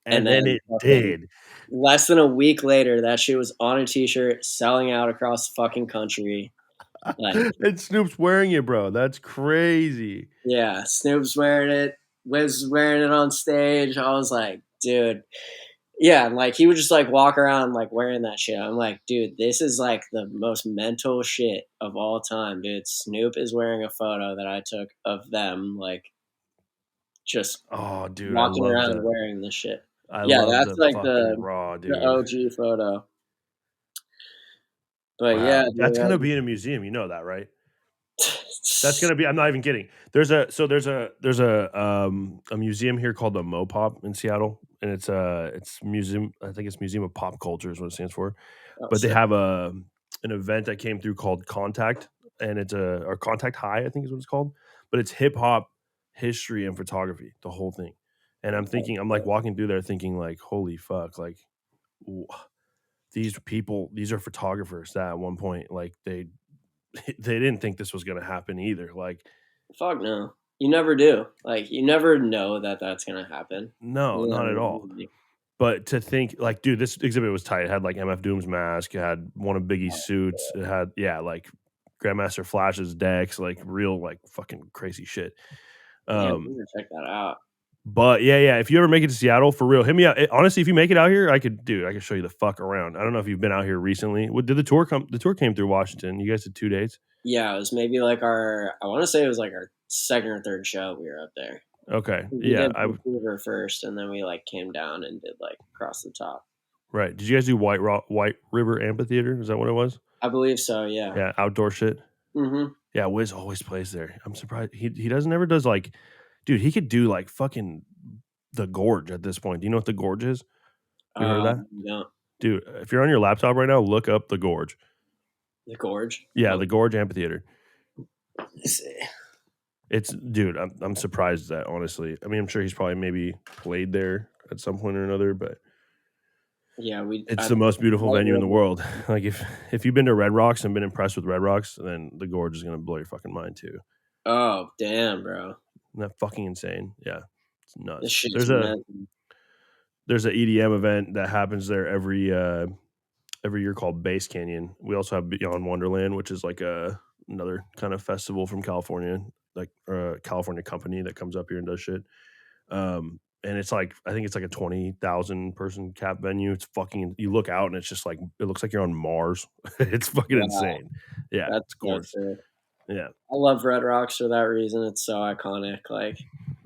And And then then it fucking did. less than a week later, that shit was on a t-shirt, selling out across the fucking country. Like, And Snoop's wearing it, bro. That's crazy. yeah, Snoop's wearing it, Wiz was wearing it on stage. I was like, dude. Yeah, and, like, he would just, like, walk around, like, wearing that shit. I'm like, dude, this is, like, the most mental shit of all time, dude. Snoop is wearing a photo that I took of them, like, just Oh, dude, walking around wearing this shit. I Yeah, love that's, the like, fucking raw, the dude. OG photo. But yeah, Wow. That's gonna dude, be in a museum, you know that, right? That's gonna be I'm not even kidding. There's a museum here called the Mopop in Seattle, and it's museum I think it's Museum of Pop Culture is what it stands for. oh, But they sick. have an event that came through called Contact, and it's or Contact High, I think is what it's called. But it's hip hop history and photography, the whole thing. And I'm like walking through there thinking like, holy fuck, like w- these people, these are photographers that at one point like they they didn't think this was gonna happen either. Like, Fuck no. You never do. Like, you never know that that's gonna happen. no, You know not at what I all. mean? Like, But to think like, dude, this exhibit was tight. It had like MF Doom's mask, it had one of Biggie's suits, it had like Grandmaster Flash's decks, like real like fucking crazy shit. damn, Um, I'm gonna check that out. But yeah, if you ever make it to Seattle, for real, hit me up. Honestly, if you make it out here, I could show you the fuck around. I don't know if you've been out here recently. What did the tour come? The tour came through Washington. You guys did 2 dates. Yeah, it was maybe like I want to say it was like our second or third show we were up there. Okay, We yeah, did Vancouver first, and then we like came down and did like across the top. right. Did you guys do White River Amphitheater? Is that what it was? I believe so. Yeah. Yeah, outdoor shit. Mm-hmm. Yeah, Wiz always plays there. I'm surprised he never does like, dude. He could do like fucking the Gorge at this point. Do you know what the Gorge is? You heard of that? No. Dude, if you're on your laptop right now, look up the Gorge. The Gorge. Yeah, No. the Gorge Amphitheater. Let's see. It's dude. I'm surprised that honestly. I mean, I'm sure he's probably maybe played there at some point or another, but yeah, it's the most beautiful venue in the world. Like if you've been to Red Rocks and been impressed with Red Rocks, then the Gorge is gonna blow your fucking mind too. Oh damn, bro! Isn't that fucking insane? Yeah, it's nuts. This shit's There's an EDM event that happens there every year called Bass Canyon. We also have Beyond Wonderland, which is like another kind of festival from California, like a California company that comes up here and does shit. And it's like, I think it's like a 20,000 person cap venue. It's fucking, you look out and it's just like, it looks like you're on Mars. It's fucking insane. Yeah, it's gorgeous. Yeah. I love Red Rocks for that reason. It's so iconic. Like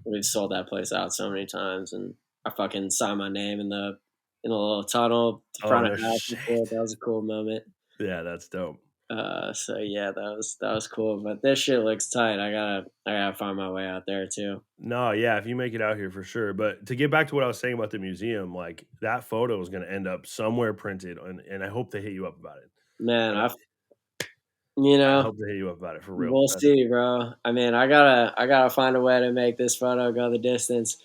we've sold that place out so many times, and I fucking signed my name in a little tunnel in front of house. That was a cool moment. Yeah, that's dope. So yeah, that was cool. But this shit looks tight. I gotta find my way out there too. No, yeah, if you make it out here for sure. But to get back to what I was saying about the museum, like that photo is gonna end up somewhere printed, and I hope they hit you up about it. Man, I hope they hit you up about it for real. We'll see, bro. I mean, I gotta find a way to make this photo go the distance.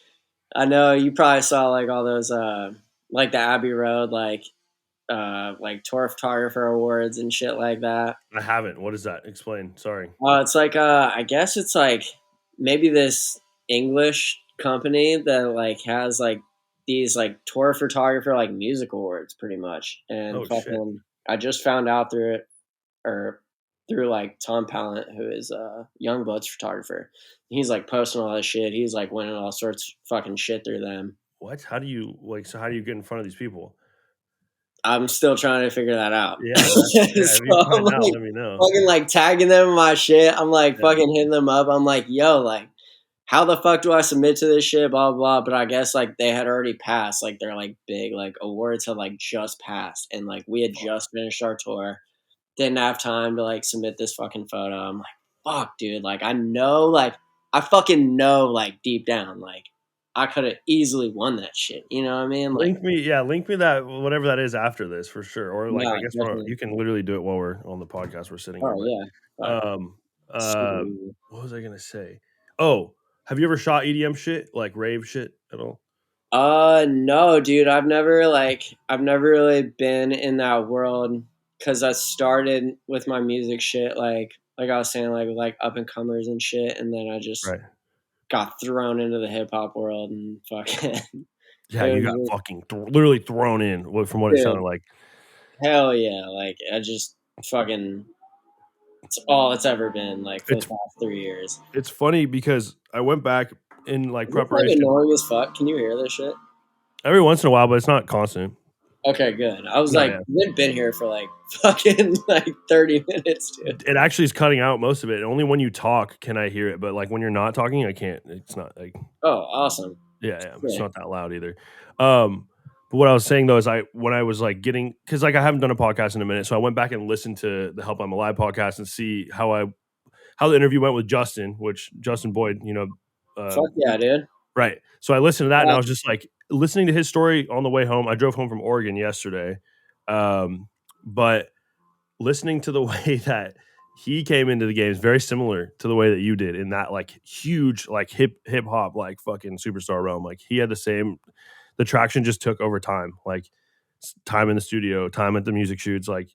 I know you probably saw like all those like the Abbey Road like tour photographer awards and shit like that. I haven't. What is that? Explain. Sorry. It's like I guess it's like maybe this English company that like has like these like tour photographer like music awards pretty much. And fucking I just found out through it, or through like Tom Pallant, who is Youngblood's photographer. He's like posting all this shit. He's like winning all sorts of fucking shit through them. What? How do you how do you get in front of these people? I'm still trying to figure that out. Yeah, if you find out, let me know. Fucking like tagging them in my shit. I'm like fucking hitting them up. I'm like, yo, like, how the fuck do I submit to this shit? Blah, blah, blah. But I guess like they had already passed. Like their like big like awards had like just passed. And like we had just finished our tour. Didn't have time to like submit this fucking photo. I'm like, fuck, dude. Like I know, like I fucking know, like deep down, like I could have easily won that shit. You know what I mean? Like, link me that whatever that is after this for sure. Or like I guess you can literally do it while we're on the podcast. We're sitting here. What was I gonna say? Oh, have you ever shot EDM shit, like rave shit at all? No, dude. I've never really been in that world. Because I started with my music shit, like I was saying, like up and comers and shit, and then I just got thrown into the hip hop world and fucking yeah, you got fucking literally thrown in. From what it sounded like. Hell yeah! Like I just fucking, it's all it's ever been. Like for the past 3 years. It's funny because I went back in like preparation. It's like annoying as fuck. Can you hear this shit? Every once in a while, but it's not constant. Okay, good. I was we've been here for like fucking like 30 minutes, dude. It actually is cutting out most of it. Only when you talk can I hear it, but like when you're not talking, I can't. It's not like. Oh, awesome. Yeah. It's not that loud either. But what I was saying though is when I was like getting, because like I haven't done a podcast in a minute, so I went back and listened to the Help I'm Alive podcast and see how the interview went with Justin, which Justin Boyd, fuck yeah, dude. Right. So I listened to that and I was just like listening to his story on the way home. I drove home from Oregon yesterday. But listening to the way that he came into the game is very similar to the way that you did in that like huge, like hip hop, like fucking superstar realm. Like he had the traction just took over time, like time in the studio, time at the music shoots. Like,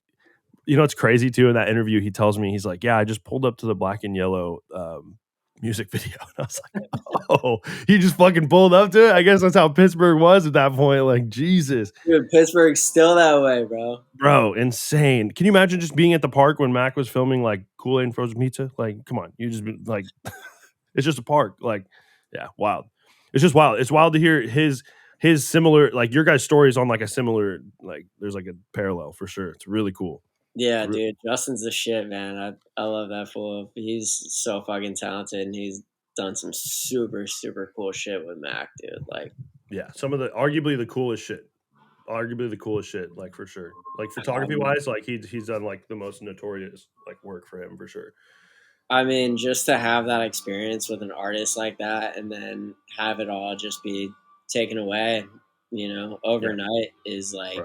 it's crazy too. In that interview, he tells me, he's like, yeah, I just pulled up to the Black and Yellow, music video. And I was like, oh, he just fucking pulled up to it. I guess that's how Pittsburgh was at that point. Like, Jesus. Dude, Pittsburgh's still that way, bro. Bro, insane. Can you imagine just being at the park when Mac was filming like Kool-Aid and frozen pizza? Like, come on. You just like, it's just a park. Like, yeah, wild. It's just wild. It's wild to hear his similar, like your guys' stories on like a similar, like there's like a parallel for sure. It's really cool. Yeah, dude, Justin's the shit, man. I love that fool. He's so fucking talented, and he's done some super super cool shit with Mac, dude. Like, Yeah, some of the arguably the coolest shit. Arguably the coolest shit, like for sure. Like photography wise, like he's done like the most notorious like work for him for sure. I mean, just to have that experience with an artist like that, and then have it all just be taken away, Yeah, overnight is like,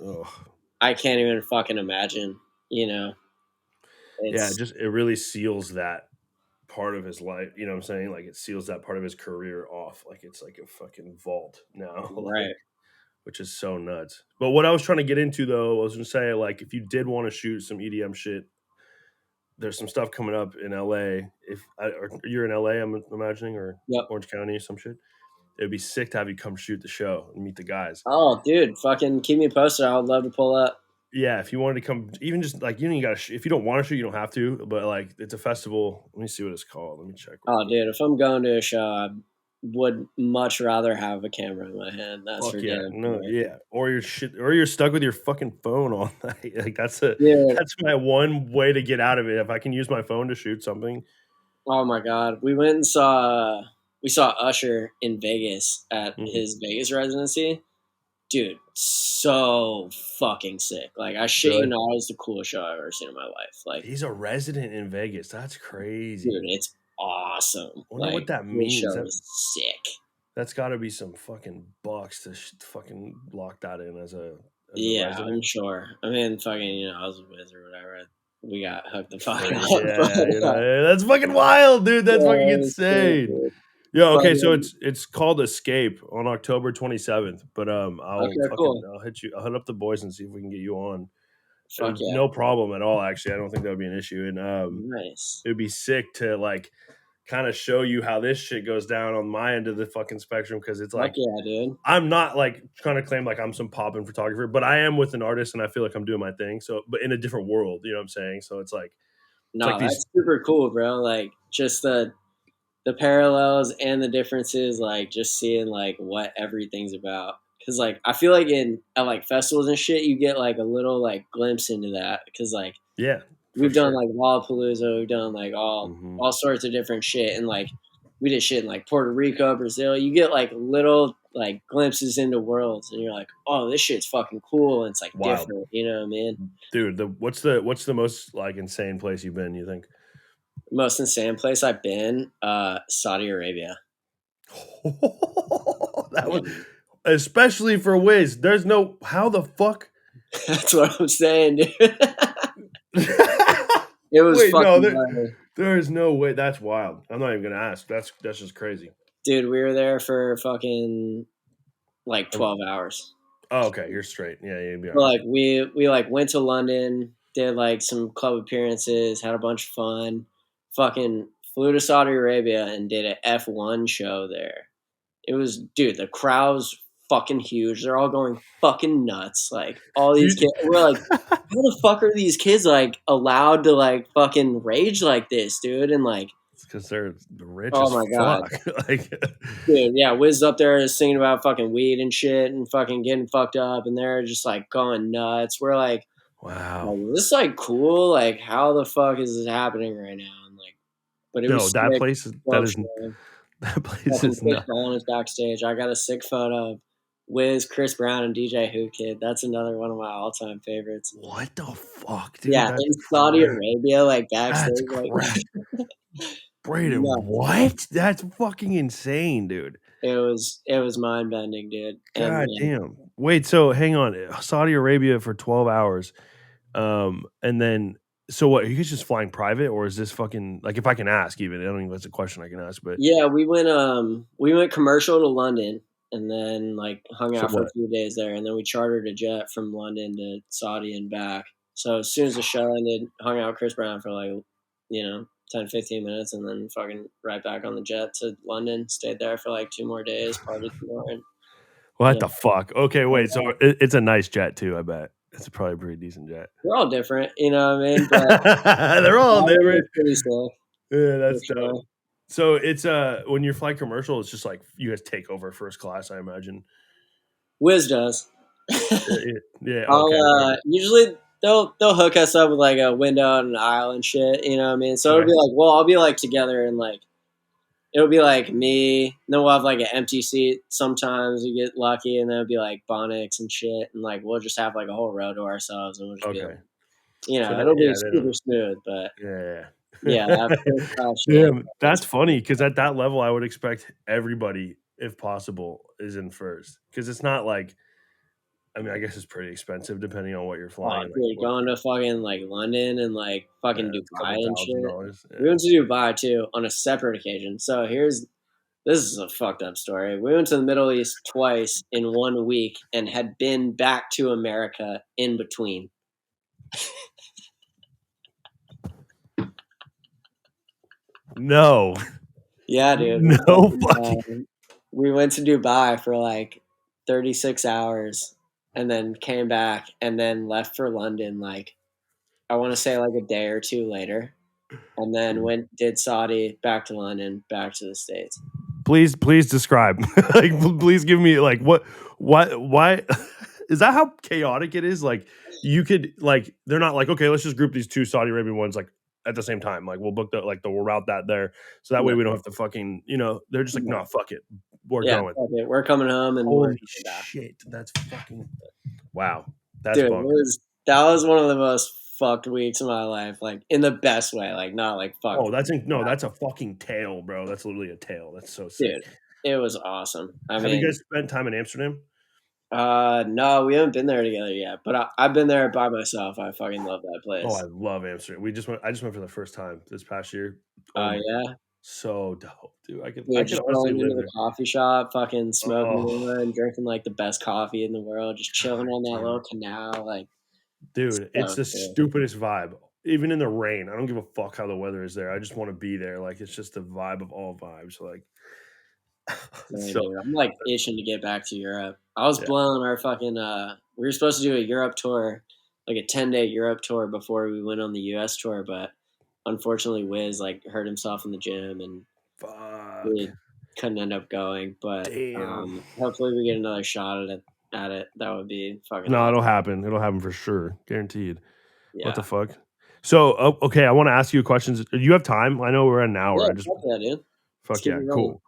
bro. Ugh. I can't even fucking imagine. You know, Yeah, it's it really seals that part of his life. You know what I'm saying? Like it seals that part of his career off. Like it's like a fucking vault now. Like, right. which is so nuts. But what I was trying to get into though, I was gonna say, like, if you did want to shoot some EDM shit, there's some stuff coming up in LA. Or you're in LA, I'm imagining, or Yep. Orange County or some shit. It'd be sick to have you come shoot the show and meet the guys. Oh, dude, fucking keep me posted. I would love to pull up. Yeah, if you wanted to come, even just like you got to. If you don't want to shoot, you don't have to. But like, it's a festival. Let me see what it's called. Let me check real Oh, quick. dude, if I'm going to a show, I would much rather have a camera in my hand. That's Fuck for yeah, damn no, sure. yeah, or you're stuck with your fucking phone all night. Like Dude, that's my one way to get out of it. If I can use my phone to shoot something. oh my god, we saw Usher in Vegas at Mhm. his Vegas residency. Dude, so fucking sick. Like, I shit you Really, not, it was the coolest show I've ever seen in my life. Like, he's a resident in Vegas. That's dude, crazy. it's awesome. Wonder what Like, that his means. show is sick. That's got to be some fucking bucks to fucking lock that in as a Yeah, I'm resident. sure. I mean, fucking, I was a whiz or whatever. We got hooked the fuck Free, up. But, yeah, that's fucking wild, dude. That's yeah, fucking it was sick, insane. dude. Yeah, But, okay, so it's called Escape on October 27th. But okay, cool. I'll hit up the boys and see if we can get you on. Fuck yeah. No problem at all, actually. I don't think that would be an issue. And Nice. it would be sick to like kind of show you how this shit goes down on my end of the fucking spectrum, because it's Fuck like yeah, dude. I'm not like trying to claim like I'm some poppin' photographer, but I am with an artist and I feel like I'm doing my thing. So, but in a different world, you know what I'm saying? So it's like No, these, that's super cool, bro. Like, just the parallels and the differences, like just seeing like what everything's about. Cause like I feel like at like festivals and shit, you get like a little like glimpse into that. Cause like yeah, for we've done sure. like Lollapalooza, we've done like Hmm. all sorts of different shit, and like we did shit in like Puerto Rico, Brazil. You get like little like glimpses into worlds, and you're like, oh, this shit's fucking cool, and it's like Wild, different. You know what I mean? dude. What's the most like insane place you've been? You think? Most insane place I've been, Saudi Arabia. That Yeah, was especially for Wiz. There's no how the fuck. that's what I'm saying, dude. It was Wait, no, fucking funny. there is no way. That's wild. I'm not even gonna ask. That's just crazy. Dude, we were there for fucking like Um, 12 hours. oh, okay, you're straight. Yeah, you'd be all But right. like we like went to London, did like some club appearances, had a bunch of fun. Fucking flew to Saudi Arabia and did a F1 show there. It was, dude, the crowd's fucking huge. They're all going fucking nuts. Like all Do these you, kids, we're like, how the fuck are these kids like allowed to like fucking rage like this, dude? And like, it's because they're rich oh as my god, fuck. Like, dude, yeah, Wiz up there singing about fucking weed and shit and fucking getting fucked up, and they're just like going nuts. We're like, wow. is this like cool? Like, how the fuck is this happening right now? And like, but it No, was that sick. place is that Dope is show. that place Fucking is Chris not. Brown is backstage. I got a sick photo of Wiz, Chris Brown, and DJ Who Kid. That's another one of my all time favorites. What the fuck, dude? Yeah, in Saudi Arabia, like That's backstage, like crazy. Braden, nuts, bro. what? That's fucking insane, dude. It was mind bending, dude. And God like, damn. Wait, so hang on. Saudi Arabia for 12 hours. And then so what, are you guys just flying private, or is this fucking like, if I can ask, even I don't even, that's a question I can ask, but yeah, we went commercial to London and then like hung so out for a what? few days there, and then we chartered a jet from London to Saudi and back. So as soon as the show ended, hung out with Chris Brown for like, 10, 15 minutes, and then fucking right back on the jet to London, stayed there for like 2 more days, partied some more, and What yeah. the fuck? Okay, wait. So it's a nice jet too, I bet. It's probably a pretty decent jet. We're all different, you know what I mean? But They're all Saudi different. was pretty sick, Yeah, for that's dope. sure. So it's when you fly commercial, it's just like you guys take over first class, I imagine. Wiz does. Yeah. I'll Okay. usually they'll hook us up with like a window and an aisle and shit. You know what I mean? So it'll Okay. be like, well, I'll be like together and like it'll be like me. And then we'll have like an empty seat. Sometimes we get lucky, and then it'll be like Bonnix and shit, and like we'll just have like a whole row to ourselves, and we'll just be like, Okay. you So know, that, it'll be yeah, they super don't. smooth. But Yeah. yeah, that first class shit. Damn, that's funny because at that level, I would expect everybody, if possible, is in first because it's not like. I mean, I guess it's pretty expensive depending on what you're Oh, flying. Like, dude, what, going to fucking like London and like fucking it's a Dubai couple and thousand shit. dollars. We Yeah. went to Dubai too on a separate occasion. So this is a fucked up story. We went to the Middle East twice in 1 week and had been back to America in between. No, Yeah, dude. no fucking. We went to Dubai for like 36 hours and then came back and then left for London like I want to say like a day or two later. And then did Saudi, back to London, back to the States. Please describe. Like, please give me like why is that how chaotic it is? Like, you could like they're not like okay, let's just group these two Saudi Arabian ones like at the same time. Like, we'll book we'll route that there, so that way No, we don't have to fucking they're just like no. no, fuck it, we're Yeah, going. fuck it. We're coming home and we're Holy coming back. shit, that's fucking wow. That's Dude, bonkers. that was one of the most fucked weeks of my life, like in the best way, like not like fucked. Oh, no, that's a fucking tale, bro. That's literally a tale. That's so sick. Dude, it was awesome. I Have you mean, guys spent time in Amsterdam? no, we haven't been there together yet, but I've been there by myself. I fucking love that Oh, I place. love Amsterdam. I just went for the first time this past year. Oh Oh my god. yeah, So dope, dude. I dude, could just honestly going into live the there. coffee shop, fucking smoking Oh, one, drinking like the best coffee in the world, just chilling god on that damn little it. canal, like Dude, it's so the cool. stupidest vibe. Even in the rain. I don't give a fuck how the weather is there. I just want to be there. Like, it's just the vibe of all vibes. Like, it's Man, so dude, I'm like itching to get back to Europe. I was yeah. blowing our fucking. We were supposed to do a Europe tour, like a 10-day Europe tour before we went on the U.S. tour, but unfortunately, Wiz like hurt himself in the gym and Fuck. we couldn't end up going. But Damn. hopefully, we get another shot at it. At it, that would be fucking No, awesome. it'll happen. It'll happen for sure. Guaranteed. What the Yeah, fuck? So, okay, I want to ask you questions. Do you have time? I know we're at an hour. yeah, I just fuck yeah, dude. Let's fuck keep yeah, it rolling.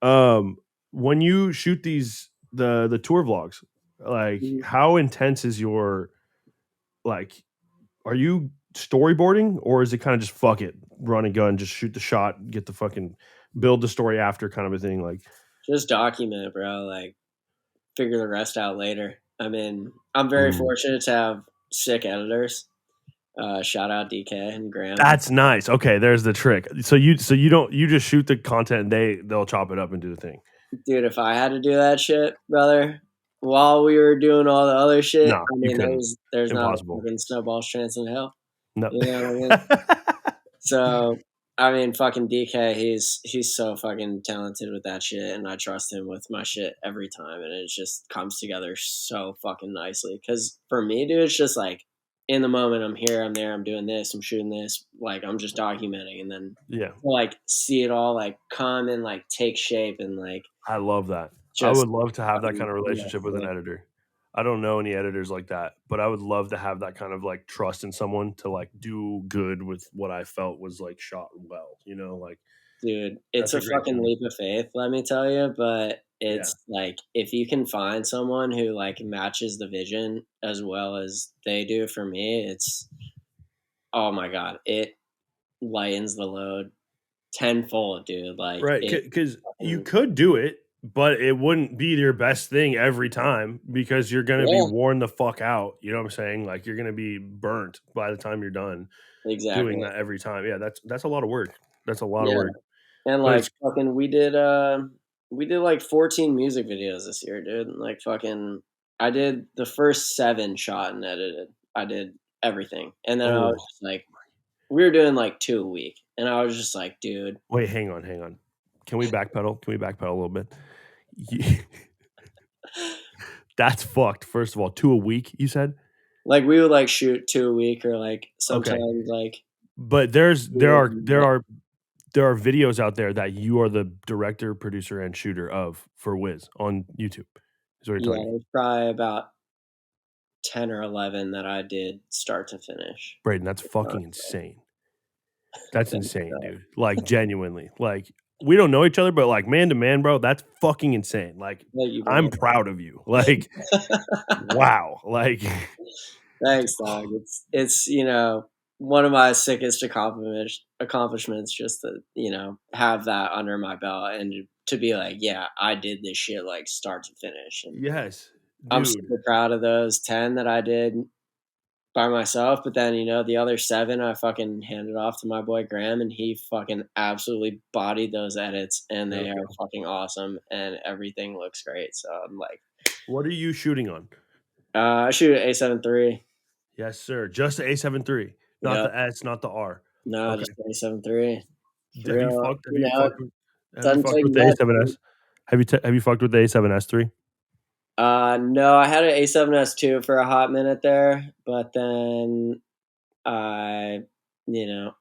cool. When you shoot the tour vlogs, like Mhm. how intense is your like are you storyboarding or is it kind of just fuck it, run and gun, just shoot the shot, get the fucking build the story after kind of a thing like Just document it, bro. Like figure the rest out later. I mean, I'm very mm, fortunate to have sick editors. Shout out DK and Graham. that's nice. Okay, there's the trick. So you don't you just shoot the content and they'll chop it up and do the thing. Dude, if I had to do that shit, brother, while we were doing all the other shit, No, I you mean, couldn't. there's not a Impossible. fucking snowball's chance in hell. No. You know what I mean? So, I mean, fucking DK, he's so fucking talented with that shit, and I trust him with my shit every time, and it just comes together so fucking nicely. Because for me, dude, it's just like in the moment, I'm here, I'm there, I'm doing this, I'm shooting this, like I'm just documenting, and then Yeah. to, like see it all like come and like take shape and like I love that. I just would love to have that fucking kind of relationship with an sick. editor. I don't know any editors like that, but I would love to have that kind of like trust in someone to like do good with what I felt was like shot well, like Dude, it's that's a a great fucking feeling. leap of faith, let me tell you, but Yeah. it's like if you can find someone who like matches the vision as well as they do for me, it's oh my god, it lightens the load tenfold, dude. Like Right, it because you fucking could do it, but it wouldn't be your best thing every time because you're gonna be yeah, worn the fuck out. You know what I'm saying? Like you're gonna be burnt by the time you're done exactly. doing that every time. Yeah, that's a lot of work. That's a lot of Yeah. work. And But like it's fucking we did like 14 music videos this year, dude. And, like fucking I did the first 7 shot and edited. I did everything. And then I was oh just like we were doing like 2 a week. And I was just like, dude, wait, hang on. Can we backpedal? Can we backpedal a little bit? Ye- That's fucked. First of all, 2 a week, you said? like we would like shoot 2 a week or like Okay. sometimes like But we there would are do there like are there are videos out there that you are the director, producer, and shooter of for Wiz on YouTube. Is what you're Yeah, telling me. there's probably about 10 or 11 that I did start to finish. Braden, that's Uh, fucking insane. That's thanks, insane, bro. dude. Like genuinely. Like we don't know each other, but like man to man, bro, that's fucking insane. Like Thank you, I'm bro. proud of you. Like wow. Like Thanks, dog. It's one of my sickest accomplishments just to have that under my belt and to be like, yeah, I did this shit like start to finish, and yes, I'm dude. super proud of those 10 that I did by myself. But then the other 7 I fucking handed off to my boy Graham, and he fucking absolutely bodied those edits, and they Let's are go. fucking awesome, and everything looks great. So I'm like, What are you shooting on? I shoot an A7 III. Yes, sir. Just the A7 III, not Yep. the S, not the R. No, Okay. just A7 III. For Have you real, fucked? it Have you doesn't fucked take with the much. A7S? Have you fucked with the A7S III? No, I had an A7S2 for a hot minute there, but then I,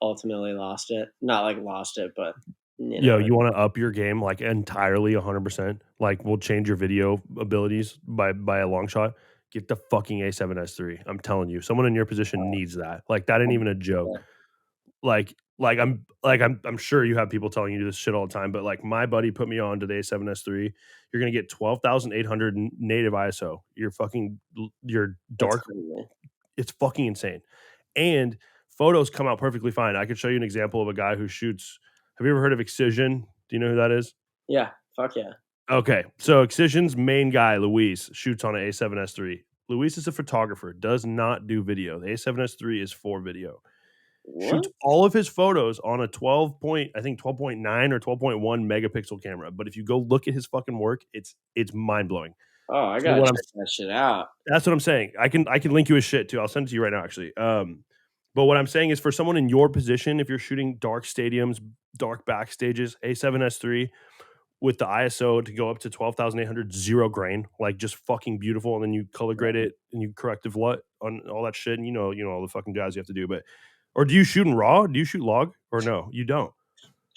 ultimately lost it. Not like lost it, but Yo, you want to up your game like entirely 100%? Like we'll change your video abilities by a long shot. Get the fucking A7S III. I'm telling you, someone in your position needs that. Like that ain't even a joke. I'm sure you have people telling you this shit all the time, but like my buddy put me on to the A7S III. You're gonna get 12,800 native ISO. Your That's dark. crazy. It's fucking insane, and photos come out perfectly fine. I could show you an example of a guy who shoots. Have you ever heard of Excision? Do you know who that is? Yeah, fuck yeah. Okay, so Excision's main guy, Luis, shoots on an A7S III. Luis is a photographer, does not do video. The A7S III is for video. Shoots What? all of his photos on a 12.9 or 12.1 megapixel camera. But if you go look at his fucking work, it's mind blowing. Oh, I So gotta what I'm check that shit out. That's what I'm saying. I can link you his shit too. I'll send it to you right now, actually. But what I'm saying is for someone in your position, if you're shooting dark stadiums, dark backstages, A7S III with the ISO to go up to 12,800 zero grain, like just fucking beautiful, and then you color grade Right. it and you corrective LUT on all that shit, and all the fucking jazz you have to do. But or do you shoot in RAW? Do you shoot log or no? You don't.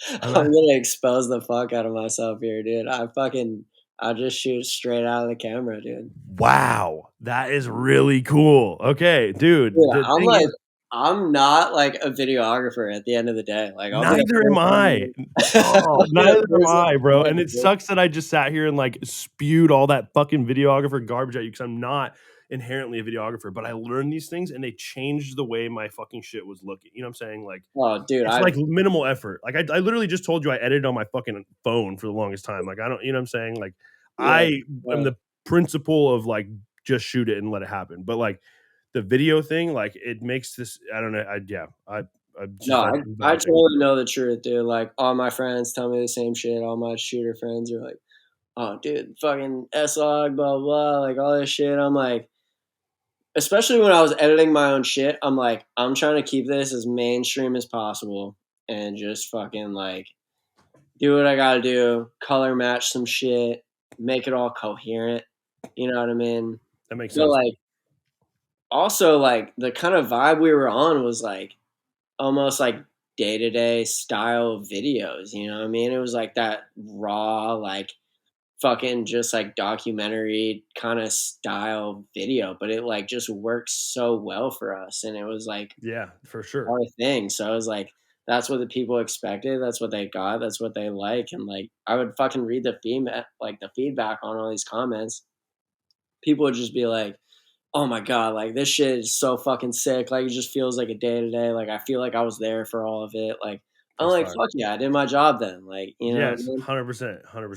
I'm I'm at, gonna expose the fuck out of myself here, dude. I just shoot straight out of the camera, dude. wow, that is really cool. Okay, dude. Yeah, The thing is, I'm not like a videographer at the end of the day. Like I'll be the neither am first I. one Oh, I'll be the neither am first one I, to bro. admit And it, it dude. sucks that I just sat here and like spewed all that fucking videographer garbage at you because I'm not inherently a videographer, but I learned these things and they changed the way my fucking shit was looking. You know what I'm saying? Like Oh, dude, it's like minimal effort. Like I literally just told you I edited on my fucking phone for the longest time. Like I don't, you know what I'm saying? Like yeah, I am the principle of like just shoot it and let it happen. But like the video thing, like it makes this. I don't know. I no, just I'm I vouching. totally know the truth, dude. Like all my friends tell me the same shit. All my shooter friends are like, "Oh, dude, fucking S-Log, blah blah," like all this shit. I'm like, especially when I was editing my own shit, I'm like, I'm trying to keep this as mainstream as possible and just fucking like do what I gotta do, color match some shit, make it all coherent. You know what I mean? That makes But sense. like also like the kind of vibe we were on was like almost like day to day style videos. You know what I mean? It was like that raw, like fucking just like documentary kind of style video, but it like just works so well for us, and it was like Yeah, for sure. our thing. So I was like, that's what the people expected. That's what they got. That's what they like. And like, I would fucking read the feedback on all these comments. People would just be like, "Oh my god, like this shit is so fucking sick. Like it just feels like a day to day. Like I feel like I was there for all of it. Like I'm That's like, fire. fuck yeah, I did my job then. Like you know what I Yes, mean? 100%,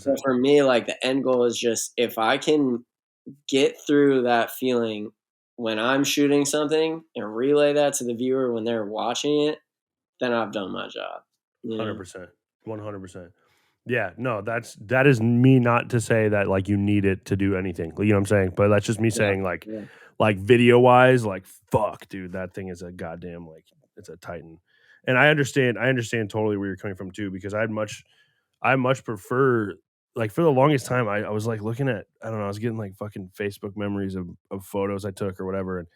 So 100%. for me, like the end goal is just if I can get through that feeling when I'm shooting something and relay that to the viewer when they're watching it, then I've done my job. You know? 100%. 100%. Yeah, no, that is me not to say that like you need it to do anything. You know what I'm saying? But that's just me Yeah, saying yeah. like video wise, like fuck, dude, that thing is a goddamn like it's a titan. And I understand totally where you're coming from too, because I much prefer like for the longest time I was like looking at I don't know, I was getting like fucking Facebook memories of photos I took or whatever.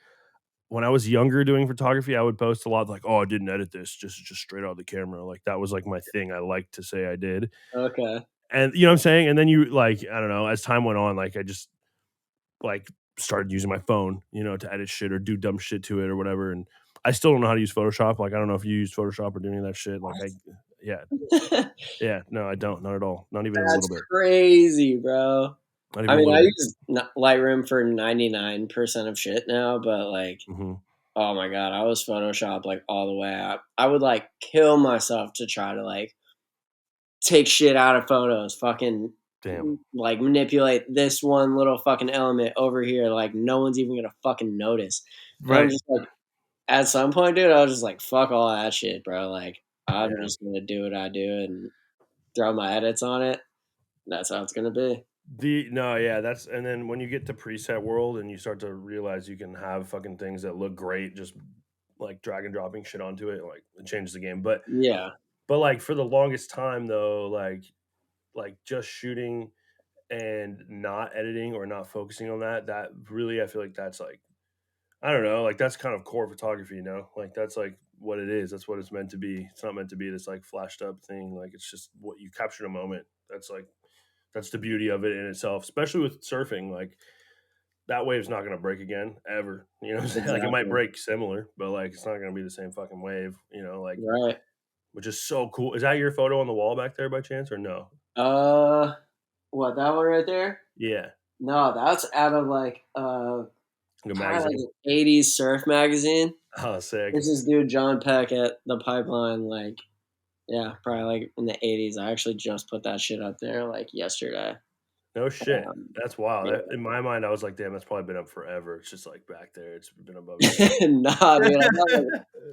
when I was younger doing photography, I would post a lot like, "Oh, I didn't edit this, just straight out of the camera." Like that was like my thing. I liked to say I did. Okay. And you know what I'm saying? And then you like, I don't know, as time went on, like I just like started using my phone, to edit shit or do dumb shit to it or whatever. And I still don't know how to use Photoshop. Like I don't know if you use Photoshop or do any of that shit. Like yeah, What? yeah, no, I don't, not at all, not even a That's little bit, crazy, bro. not I even a mean, little I bit. use Lightroom for 99% of shit now, but like, Hmm. oh my god, I was Photoshop like all the way up. I would like kill myself to try to like take shit out of photos, fucking Damn. like manipulate this one little fucking element over here, like no one's even gonna fucking notice. And I'm Right. just like, at some point, dude, I was just like, fuck all that shit, bro. Like, I'm Yeah. just gonna do what I do and throw my edits on it. That's how it's gonna be. No, yeah, that's and then when you get to preset world and you start to realize you can have fucking things that look great, just like drag and dropping shit onto it, like it changes the game. Yeah, But like for the longest time though, like just shooting and not editing or not focusing on that really I feel like that's like I don't know, like that's kind of core photography, Like that's like what it is. That's what it's meant to be. It's not meant to be this like flashed up thing. Like it's just what you capture in a moment. That's the beauty of it in itself, especially with surfing. Like that wave's not going to break again ever. You know what I'm saying? Like it might exactly. break similar, but like it's not going to be the same fucking wave, like Right. which is so cool. Is that your photo on the wall back there by chance or no? Uh, what, that one right there? Yeah. No, that's out of like Like a probably like magazine. an '80s surf magazine. Oh, This sick. is dude John Peck at the Pipeline. Like, yeah, probably like in the '80s. I actually just put that shit up there like yesterday. No shit. Um, That's wild. yeah. In my mind, I was like, damn, that's probably been up forever. It's just like back there. It's been above your head. Nah, dude. I got like,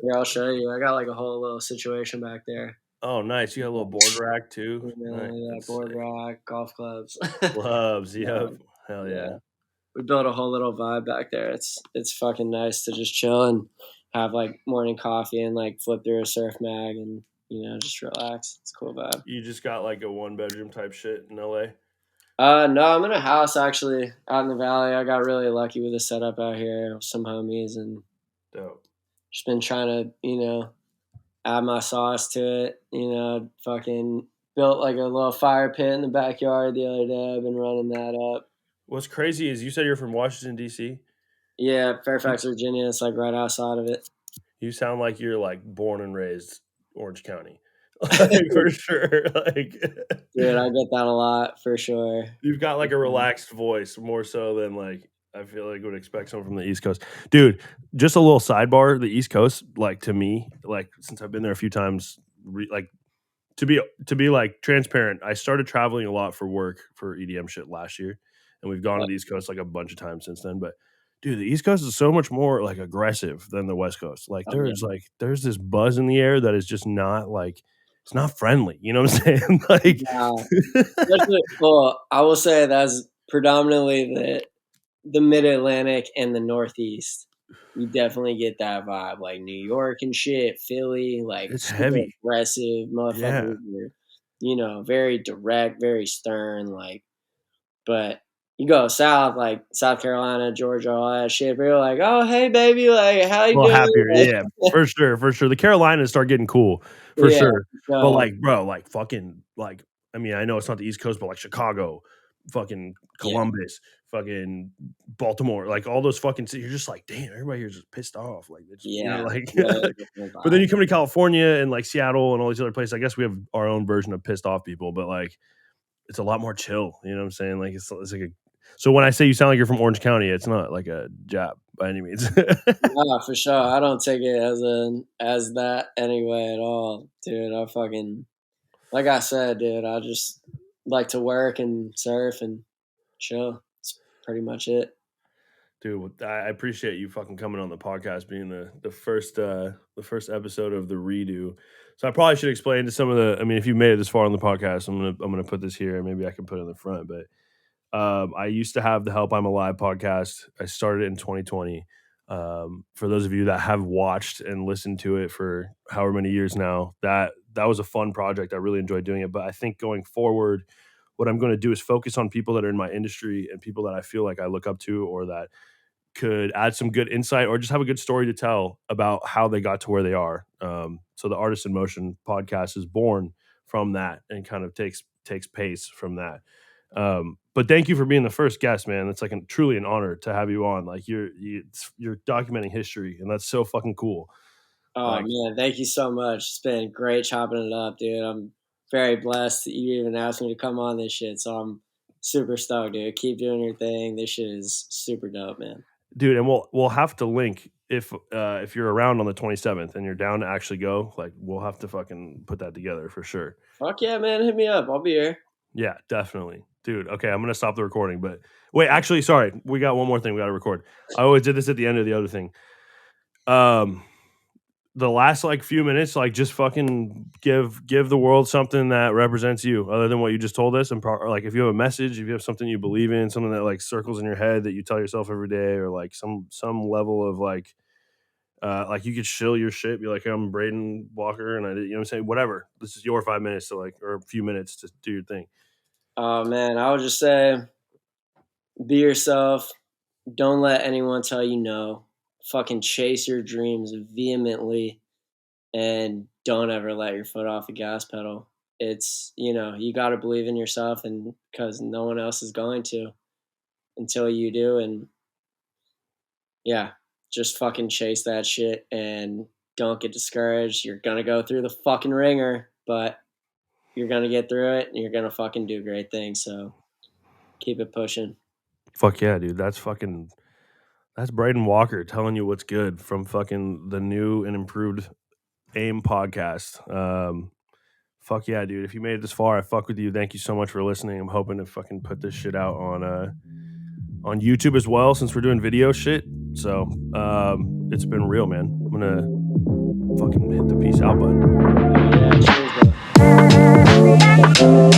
here, I'll show you. I got like a whole little situation back there. Oh, nice. You got a little board rack too. Nice. Yeah, That's board sick. rack, golf clubs. Gloves. Yep. Um, Hell yeah. yeah, we built a whole little vibe back there. It's fucking nice to just chill and have like morning coffee and like flip through a surf mag and just relax. It's a cool vibe. You just got like a one bedroom type shit in LA. No, I'm in a house actually out in the valley. I got really lucky with the setup out here with some homies and Dope. just been trying to, add my sauce to it. Fucking built like a little fire pit in the backyard the other day. I've been running that up. What's crazy is you said you're from Washington D.C. Yeah, You Fairfax, Virginia. It's like right outside of it. you sound like you're like born and raised Orange County, like for sure. Like Dude, I get that a lot for sure. you've got like a relaxed voice more so than like I feel like would expect someone from the East Coast. Dude, just a little sidebar, the East Coast, like to me, like since I've been there a few times, like to be like transparent, I started traveling a lot for work for EDM shit last year, and we've gone to the East Coast like a bunch of times since then. But dude, the East Coast is so much more like aggressive than the West Coast. Like Oh, yeah. there's this buzz in the air that is just not like it's not friendly. You know what I'm saying? Like Yeah. Especially, well, I will say that's predominantly the Mid Atlantic and the Northeast. You definitely get that vibe, like New York and shit, Philly, like it's super heavy. aggressive Yeah. motherfuckers. Are, very direct, very stern. Like, but you go south, like South Carolina, Georgia, all that shit. People are like, "Oh, hey, baby, like, how A you little doing?" happier, yeah, for sure, for sure. The Carolinas start getting cool, for Yeah, sure. But so like, bro, like fucking like I mean, I know it's not the East Coast, but like Chicago, fucking yeah, Columbus, fucking Baltimore, like all those fucking cities, you're just like, damn, everybody here's just pissed off. Like it's yeah, like really different but then vibe. you come to California and like Seattle and all these other places. I guess we have our own version of pissed off people, but like it's a lot more chill. You know what I'm saying? Like it's like a so when I say you sound like you're from Orange County, it's not like a jab by any means. No, for sure. I don't take it as that anyway at all, dude. I fucking like I said, dude. I just like to work and surf and chill. It's pretty much it. Dude, I appreciate you fucking coming on the podcast, being the first episode of the redo. So I probably should explain to some of the. I mean, if you made it this far on the podcast, I'm gonna put this here. Maybe I can put it in the front. But I used to have the Help I'm Alive podcast. I started it in 2020. For those of you that have watched and listened to it for however many years now, that was a fun project. I really enjoyed doing it. But I think going forward, what I'm going to do is focus on people that are in my industry and people that I feel like I look up to or that could add some good insight or just have a good story to tell about how they got to where they are. So the Artist in Motion podcast is born from that and kind of takes pace from that. But thank you for being the first guest, man. It's like truly an honor to have you on. Like you're documenting history, and that's so fucking cool. Oh man, thank you so much. It's been great chopping it up, dude. I'm very blessed that you even asked me to come on this shit. So I'm super stoked, dude. Keep doing your thing. This shit is super dope, man. Dude, and we'll have to link if you're around on the 27th and you're down to actually go. Like we'll have to fucking put that together for sure. Fuck yeah, man. Hit me up. I'll be here. Yeah, definitely. Dude, okay, I'm going to stop the recording, but wait, actually, sorry. We got one more thing we got to record. I always did this at the end of the other thing. The last like few minutes, like just fucking give the world something that represents you other than what you just told us. And like if you have a message, if you have something you believe in, something that like circles in your head that you tell yourself every day, or like some level of like you could shill your shit, be like, I'm Braden Walker, and I did, you know what I'm saying? Whatever. This is your 5 minutes to like, or a few minutes to do your thing. Oh man, I would just say, be yourself. Don't let anyone tell you no. Fucking chase your dreams vehemently, and don't ever let your foot off the gas pedal. It's, you got to believe in yourself, and because no one else is going to until you do. And yeah, just fucking chase that shit and don't get discouraged. You're going to go through the fucking ringer, but you're going to get through it and you're going to fucking do great things. So keep it pushing. Fuck yeah, dude. That's Braden Walker telling you what's good from fucking the new and improved AIM podcast. Fuck yeah, dude. If you made it this far, I fuck with you. Thank you so much for listening. I'm hoping to fucking put this shit out on YouTube as well, since we're doing video shit. So it's been real, man. I'm gonna fucking hit the peace out button. Yeah, cheers, bro.